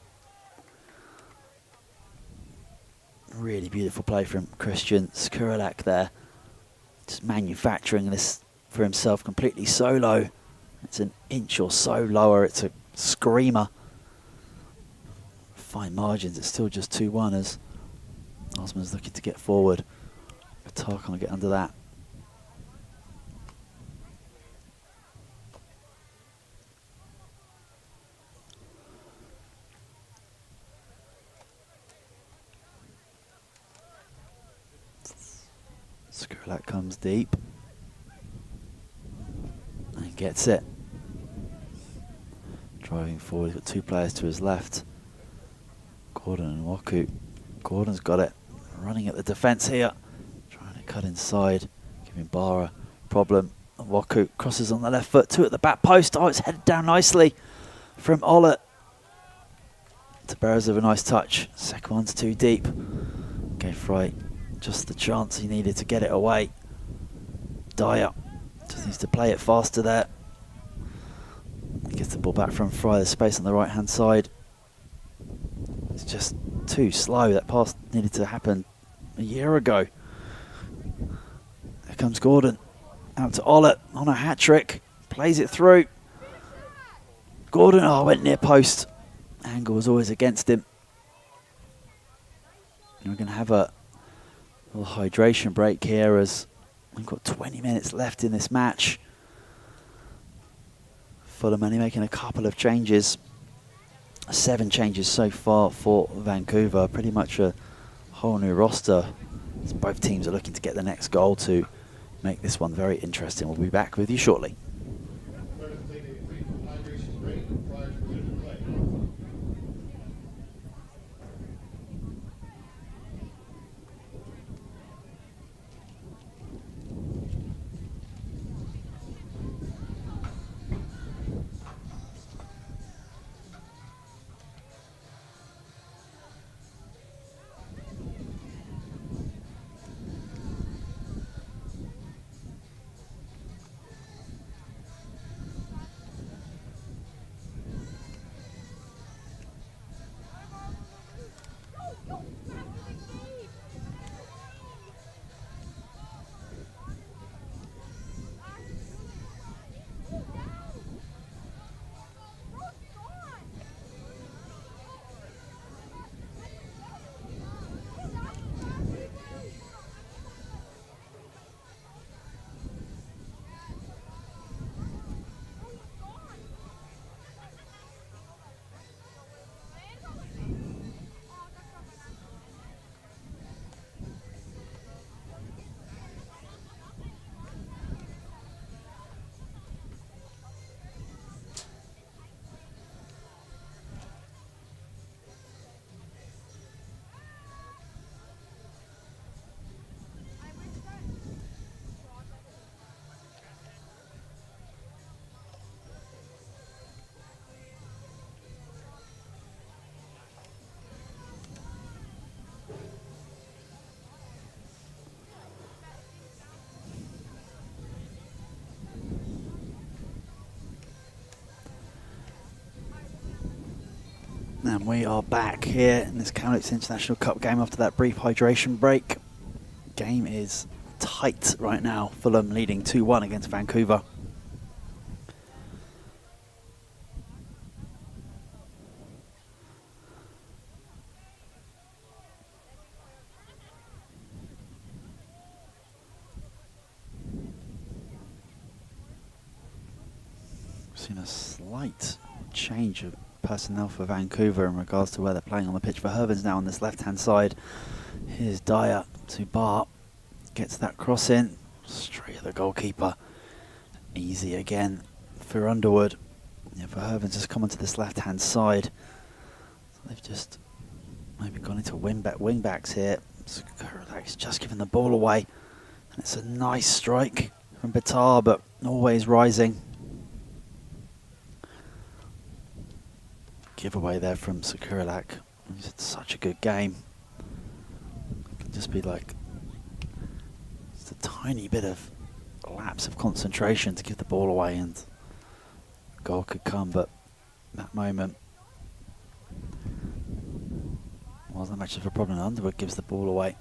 Really beautiful play from Christian Sakuralak there. Just manufacturing this for himself completely solo. It's an inch or so lower. It's a screamer. Fine margins. It's still just 2-1 as Osman's looking to get forward. Qatar can't get under that. Sukulak comes deep and gets it. Driving forward, he's got two players to his left. Gordon and Waku. Gordon's got it. Running at the defence here. Trying to cut inside. Giving Bara a problem. Waku crosses on the left foot. Two at the back post. Oh, it's headed down nicely from Ollett. Taberas with a nice touch. Second one's too deep. Gave Fry just the chance he needed to get it away. Dyer just needs to play it faster there. Gets the ball back from Fry. There's space on the right hand side. It's just too slow. That pass needed to happen a year ago. There comes Gordon. Out to Ollett on a hat trick. Plays it through. Gordon, oh, went near post. Angle was always against him. And we're going to have a little hydration break here as we've got 20 minutes left in this match. Fulham only making a couple of changes. 7 changes so far for Vancouver. Pretty much a whole new roster. As both teams are looking to get the next goal to make this one very interesting. We'll be back with you shortly. And we are back here in this Kamloops International Cup game after that brief hydration break. Game is tight right now. Fulham leading 2-1 against Vancouver. Seen a slight change of personnel for Vancouver in regards to where they're playing on the pitch. Verhoeven's now on this left-hand side. Here's Dyer to Bart. Gets that cross in. Straight at the goalkeeper. Easy again for Underwood. Yeah, Verhoeven's just come onto this left-hand side. So they've just maybe gone into wing backs here. Sukulak's just given the ball away. And it's a nice strike from Bitar, but always rising. Giveaway there from Sukulak. He's had such a good game. It can just be like just a tiny bit of lapse of concentration to give the ball away and a goal could come, but that moment wasn't much of a problem. Underwood gives the ball away.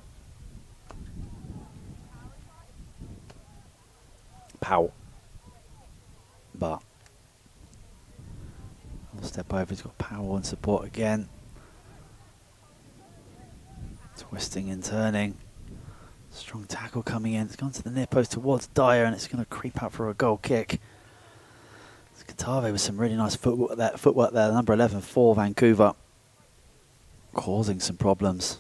Powell. But step over, he's got power and support again. Twisting and turning. Strong tackle coming in. It's gone to the near post towards Dyer and it's going to creep out for a goal kick. Skatave with some really nice footwork there. Number 11 for Vancouver. Causing some problems.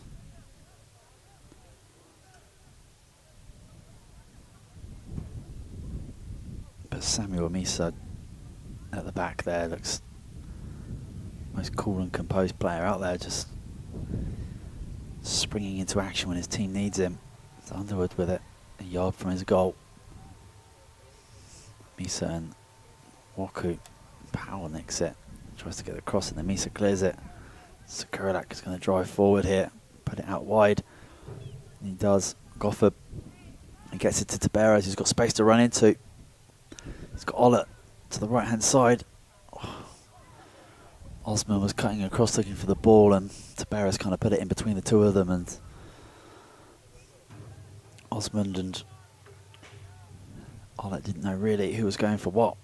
But Samuel Misa at the back there looks most cool and composed player out there, just springing into action when his team needs him. It's Underwood with it, a yard from his goal. Misa and Waku, Powell nicks it, tries to get the cross and then Misa clears it. Sakuralak is going to drive forward here, put it out wide. And he does. Gofford, he gets it to Taberes, who's got space to run into. He's got Ollett to the right hand side. Osman was cutting across looking for the ball, and Taberes kind of put it in between the two of them, and Osmond and Ollett didn't know really who was going for what.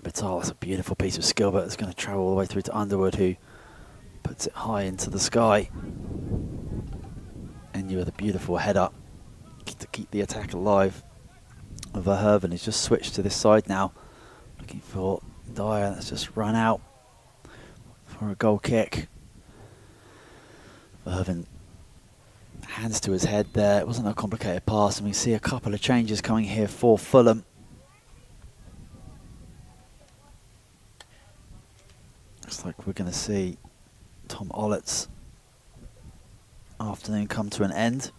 Vital, that's a beautiful piece of skill, but it's going to travel all the way through to Underwood, who puts it high into the sky. And you with a beautiful header to keep the attack alive. Verhoeven has just switched to this side now, looking for Dyer. That's just run out for a goal kick. Verhoeven hands to his head there. It wasn't a complicated pass, and we see a couple of changes coming here for Fulham. Looks like we're going to see Tom Ollett's afternoon come to an end,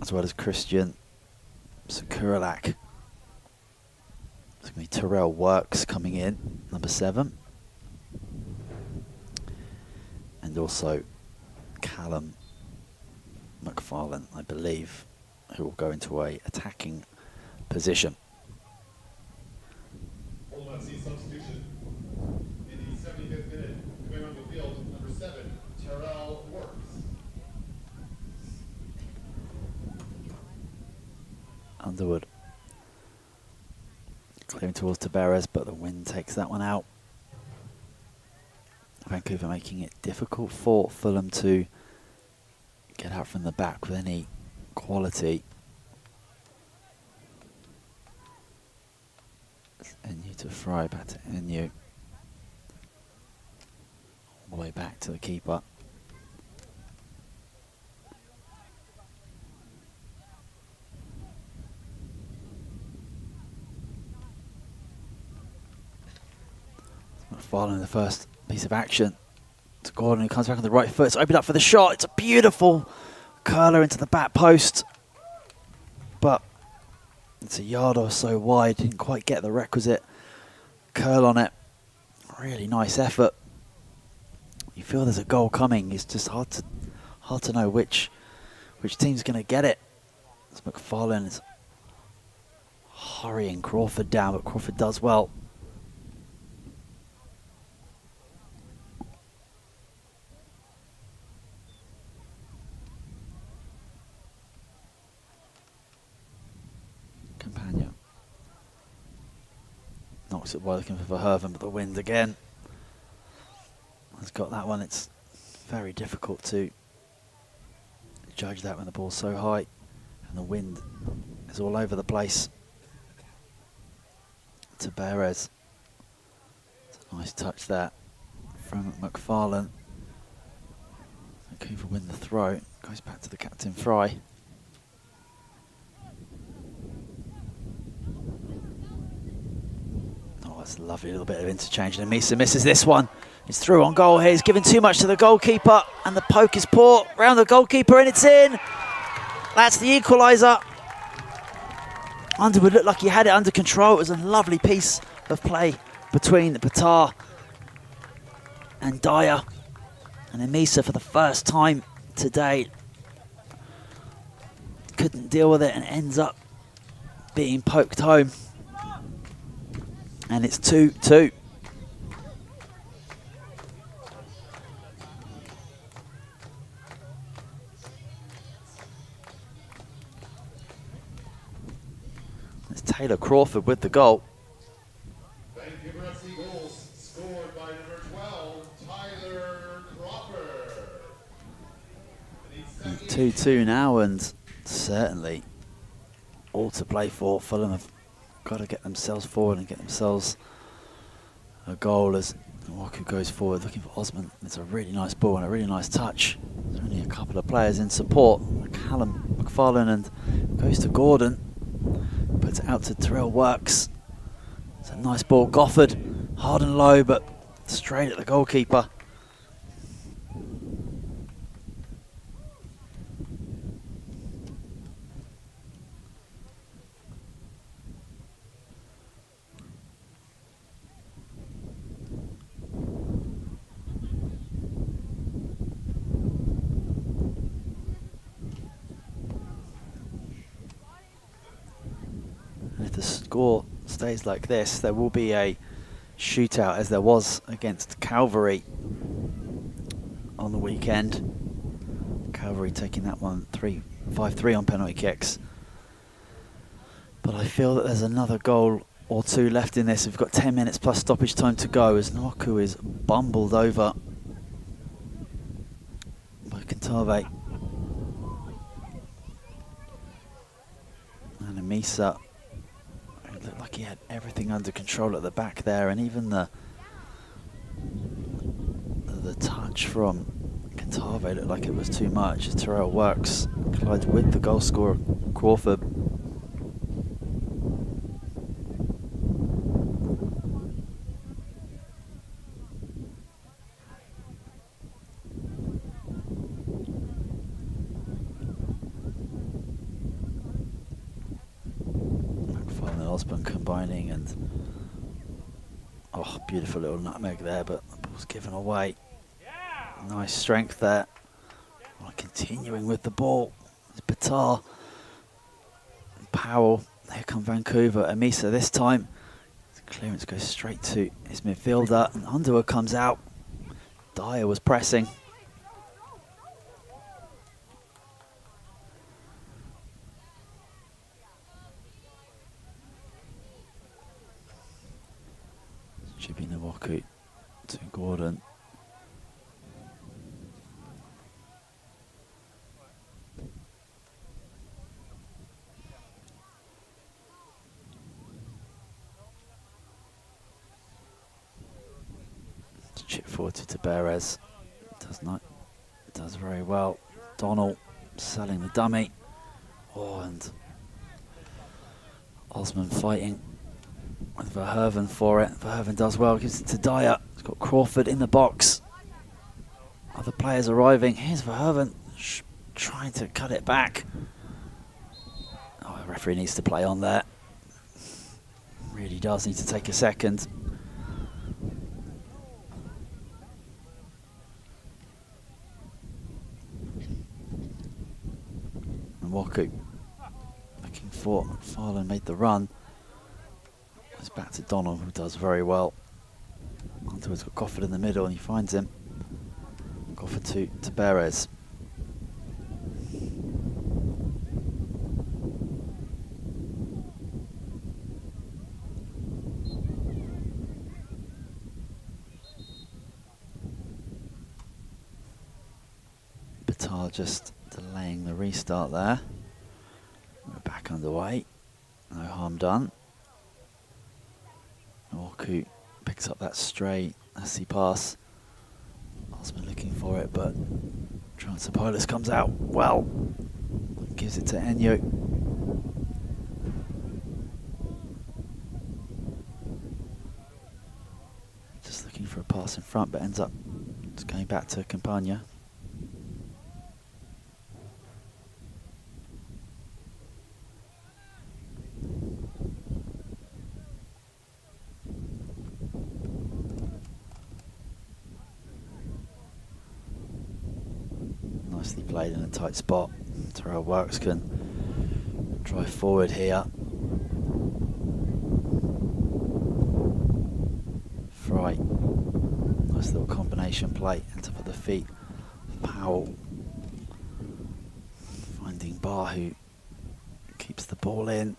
as well as Christian Sakuralak. It's going to be Terrell Works coming in, number 7. And also Callum McFarlane, I believe, who will go into a attacking position. Substitution in the 75th minute, coming on the field, number 7, Terrell Works. Underwood clearing towards Taberes, but the wind takes that one out. Vancouver making it difficult for Fulham to get out from the back with any quality. Enu to Fry, back to Enu. All the way back to the keeper. Following the first piece of action to Gordon, who comes back on the right foot. It's opened up for the shot. It's a beautiful curler into the back post, but it's a yard or so wide. Didn't quite get the requisite curl on it. Really nice effort. You feel there's a goal coming. It's just hard to know which team's going to get it. As McFarlane is hurrying Crawford down, but Crawford does well. Companion knocks it wide, looking for Verhoeven, but the wind again has got that one. It's very difficult to judge that when the ball's so high and the wind is all over the place. Taberes, it's a nice touch there from McFarlane. Vancouver win the throw, goes back to the captain Fry. That's a lovely little bit of interchange, and Misa misses this one. He's through on goal here. He's given too much to the goalkeeper, and the poke is poor round the goalkeeper, and it's in. That's the equaliser. Underwood looked like he had it under control. It was a lovely piece of play between Batar and Dyer. And then Misa, for the first time today, couldn't deal with it and ends up being poked home. And it's 2-2. It's Taylor Crawford with the goal. Vancouver FC goals scored by number 12, Tyler Crawford. 2-2 now, and certainly all to play for. Fulham have got to get themselves forward and get themselves a goal as Waku goes forward looking for Osman. It's a really nice ball and a really nice touch. There's only a couple of players in support. Callum McFarlane and goes to Gordon. Puts it out to Terrell Works. It's a nice ball. Gofford, hard and low, but straight at the goalkeeper. And if the score stays like this, there will be a shootout, as there was against Calvary on the weekend. Calvary taking that one 5-3 on penalty kicks. But I feel that there's another goal or two left in this. We've got 10 minutes plus stoppage time to go as Noku is bumbled over by Kantave. And Amisa, it looked like he had everything under control at the back there, and even the touch from Kantave looked like it was too much. As Terrell Works collides with the goal scorer Crawford. Osborne combining, and beautiful little nutmeg there, but the ball's given away. Nice strength there. Continuing with the ball, it's Batar and Powell. Here come Vancouver. Amisa this time. The clearance goes straight to his midfielder, and Underwood comes out. Dyer was pressing. Chipping Nwaku to Gordon. Chip forward to Tabarez. Does very well. Donald selling the dummy. And Osman fighting with Verhoeven for it. Verhoeven does well, gives it to Dyer. He's got Crawford in the box. Other players arriving. Here's Verhoeven trying to cut it back. The referee needs to play on there. Really does need to take a second. And Nwaku looking for McFarlane, made the run. It's back to Donald, who does very well. Underwood's got Gofford in the middle, and he finds him. Gofford to Perez. Batar just delaying the restart there. We're back underway. No harm done. Nwaku picks up that stray Asi pass. Osman looking for it, but Transopoulos comes out well. Gives it to Enyo. Just looking for a pass in front, but ends up just going back to Campagna. Nicely played in a tight spot. Terrell Works can drive forward here. Fry. Nice little combination play into for the feet. Powell finding Barr, who keeps the ball in.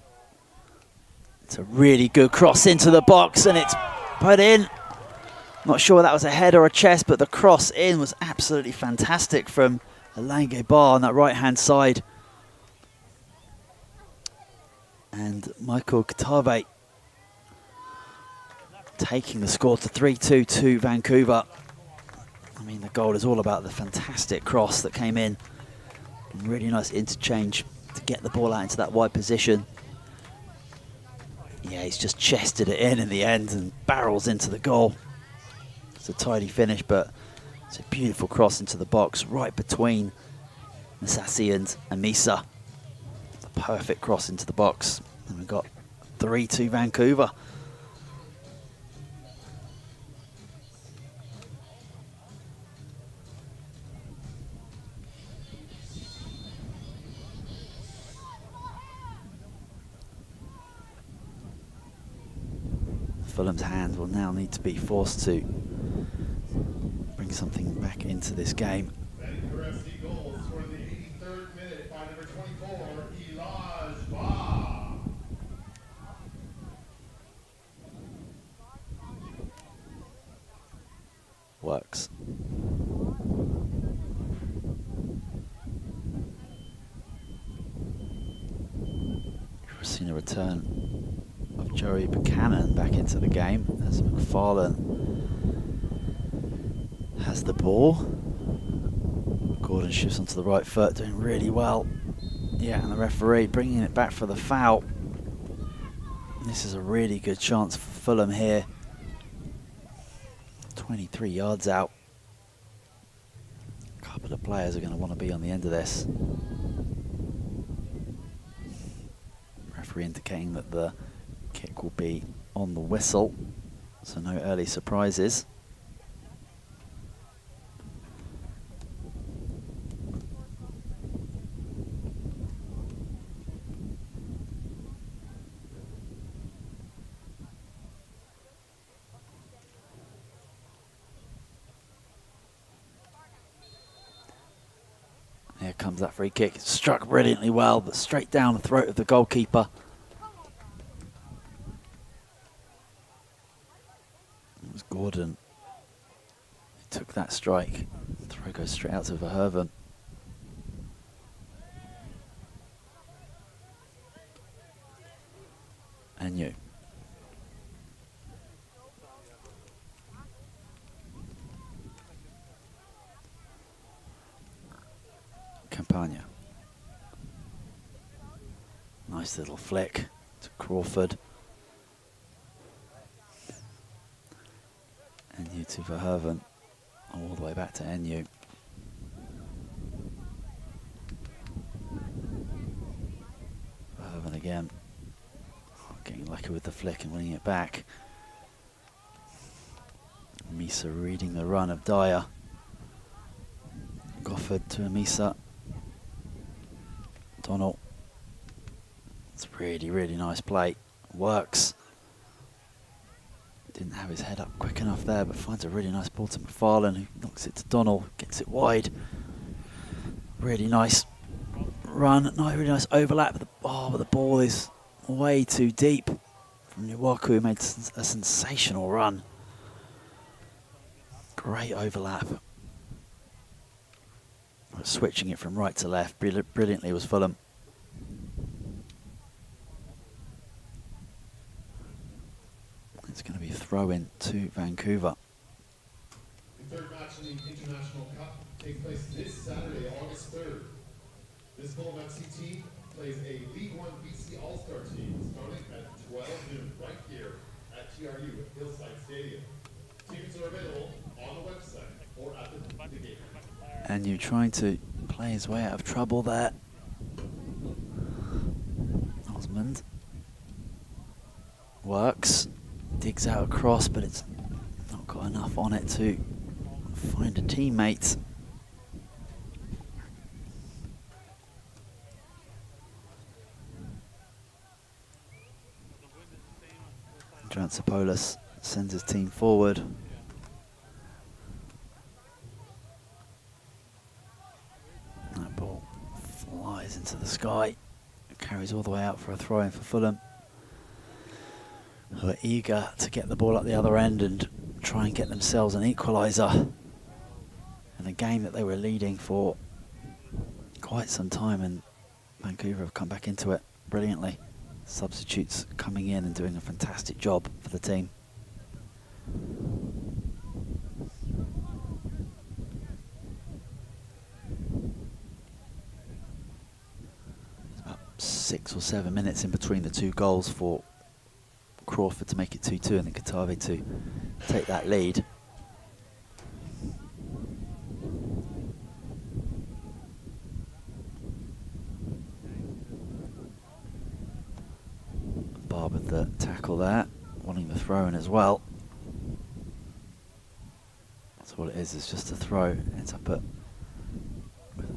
It's a really good cross into the box, and it's put in. Not sure whether that was a head or a chest, but the cross in was absolutely fantastic from Alange Barr on that right-hand side. And Michael Katabe taking the score to 3-2 to Vancouver. I mean, the goal is all about the fantastic cross that came in Really nice interchange to get the ball out into that wide position. Yeah, he's just chested it in the end and barrels into the goal. It's a tidy finish, but it's a beautiful cross into the box right between Nasasi and Amisa. The perfect cross into the box. And we've got 3-2 Vancouver. Fulham's hands will now need to be forced to bring something back into this game. Vancouver FC goals for the 83rd minute by number 24, Elijah Ba. Works. We've seen a return of Joey Buchanan back into the game as McFarlane has the ball. Gordon shifts onto the right foot, doing really well. Yeah, and the referee bringing it back for the foul. This is a really good chance for Fulham here. 23 yards out. A couple of players are going to want to be on the end of this. Referee indicating that the kick will be on the whistle, so no early surprises. Here comes that free kick. It's struck brilliantly well, but straight down the throat of the goalkeeper. It was Gordon who took that strike. The throw goes straight out to Verhoeven. And you. Campagna. Nice little flick to Crawford. Enyu to Verhoeven. All the way back to Enyu. Verhoeven again. Oh, getting lucky with the flick and winning it back. Misa reading the run of Dyer. Gofford to Amisa. Donald. It's really, really nice play. Works. Didn't have his head up quick enough there, but finds a really nice ball to McFarlane, who knocks it to Donald, gets it wide. Really nice run, really nice overlap. But the ball is way too deep from Nwaku, who made a sensational run. Great overlap. But switching it from right to left brilliantly was Fulham. It's going to be a throw-in to Vancouver. The third match in the International Cup takes place this Saturday, August 3rd. This Fulham FC team plays a League One BC All-Star team starting at 12 noon right here at TRU at Hillside Stadium. Tickets are available on the website or at the gate. And you trying to play his way out of trouble there. Osmond works, digs out across, but it's not got enough on it to find a teammate. Dransopoulos sends his team forward. That ball flies into the sky, carries all the way out for a throw-in for Fulham, who are eager to get the ball at the other end and try and get themselves an equaliser in a game that they were leading for quite some time, and Vancouver have come back into it brilliantly. Substitutes coming in and doing a fantastic job for the team. 6 or 7 minutes in between the two goals for Crawford to make it 2-2 and then Katawe to take that lead. Barb with the tackle there, wanting the throw in as well. That's all it is just a throw. Ends up at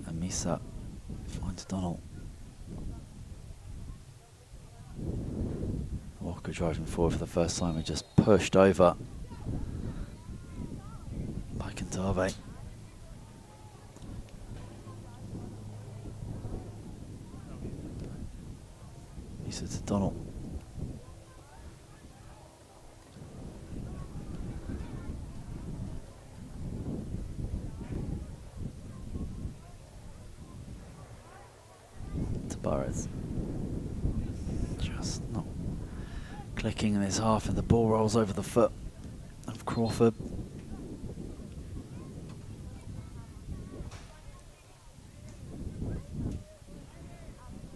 Amisa, finds Donald. Walker driving forward for the first time, we just pushed over by Katawe. Amisa to Donald. Burrows. Just not clicking in his half, and the ball rolls over the foot of Crawford.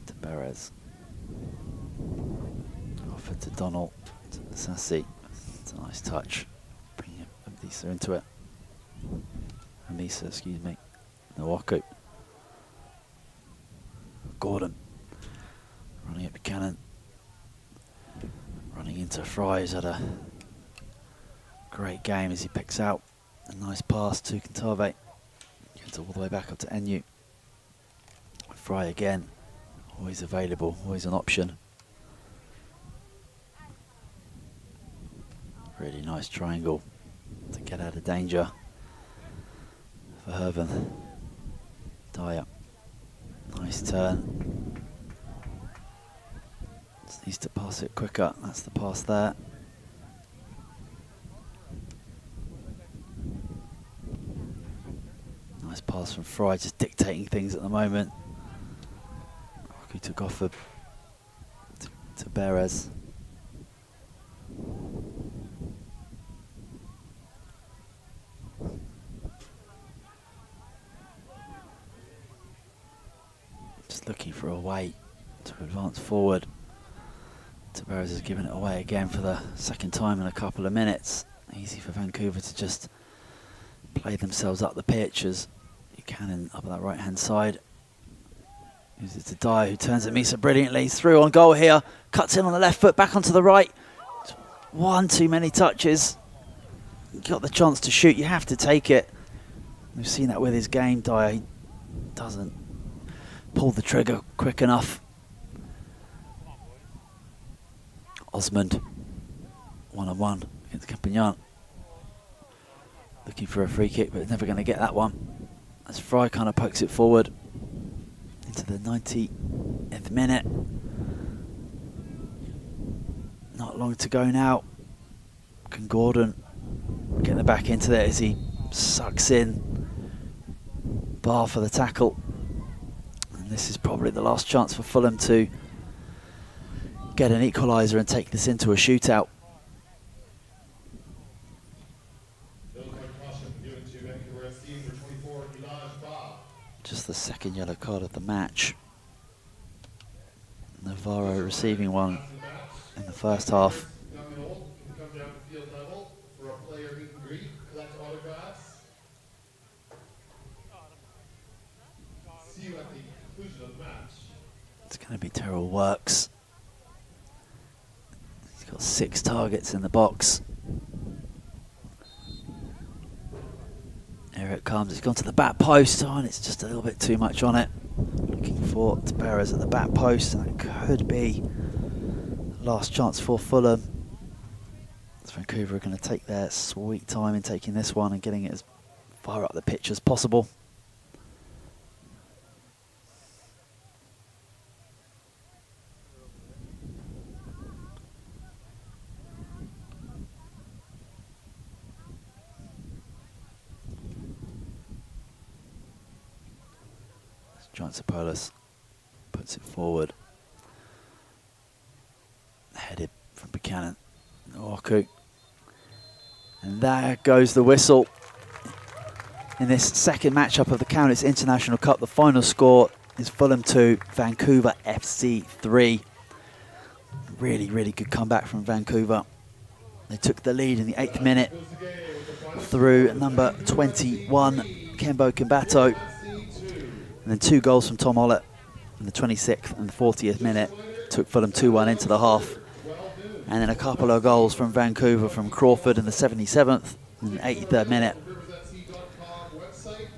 To Perez. Crawford to Donald. To Sassi. It's a nice touch. Bringing Amisa into it. Excuse me. Nawaku. Gordon running at Buchanan, running into Fry, who's had a great game as he picks out a nice pass to Katawe. Gets all the way back up to Enyu. Fry again, always available, always an option. Really nice triangle to get out of danger for Herven. Dyer. Nice turn. Just needs to pass it quicker. That's the pass there. Nice pass from Fry, just dictating things at the moment. Rocky took off to Perez. Looking for a way to advance forward. Tavares has given it away again for the second time in a couple of minutes. Easy for Vancouver to just play themselves up the pitch as Buchanan up at that right hand side. Uses it to Dyer, who turns at Misa brilliantly. He's through on goal here, cuts in on the left foot, back onto the right. One too many touches. Got the chance to shoot, you have to take it. We've seen that with his game. Dyer, he doesn't pull the trigger quick enough. Osmond, one-on-one against Campagnan. Looking for a free kick, but never going to get that one. As Fry kind of pokes it forward into the 90th minute. Not long to go now. Can Gordon get the back into there as he sucks in Bar for the tackle. This is probably the last chance for Fulham to get an equaliser and take this into a shootout. Just the second yellow card of the match. Navarro receiving one in the first half. It's going to be Terrell Works. He's got 6 targets in the box. Here it comes. It's gone to the back post, and it's just a little bit too much on it. Looking for Perez at the back post, and that could be the last chance for Fulham. So Vancouver are going to take their sweet time in taking this one and getting it as far up the pitch as possible. Giantsopolis puts it forward. Headed from Buchanan. Oku. And there goes the whistle. In this second matchup of the Kamloops International Cup, the final score is Fulham 2, Vancouver FC 3. Really, really good comeback from Vancouver. They took the lead in the 8th minute through number 21, Kembo Kimbato. And then 2 goals from Tom Ollett in the 26th and the 40th minute took Fulham 2-1 into the half. And then a couple of goals from Vancouver from Crawford in the 77th and the 83rd minute.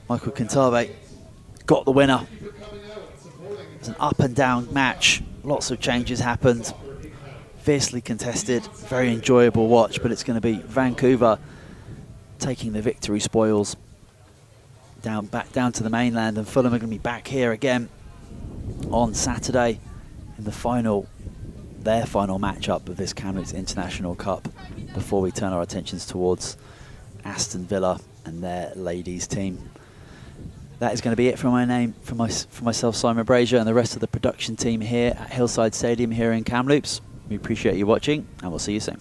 Michael Kintave got the winner. It was an up and down match. Lots of changes happened. Fiercely contested, very enjoyable watch, but it's going to be Vancouver taking the victory spoils back down to the mainland, and Fulham are going to be back here again on Saturday in their final matchup of this Kamloops International Cup before we turn our attentions towards Aston Villa and their ladies team. That is going to be it for myself, Simon Brazier, and the rest of the production team here at Hillside Stadium here in Kamloops. We appreciate you watching, and we'll see you soon.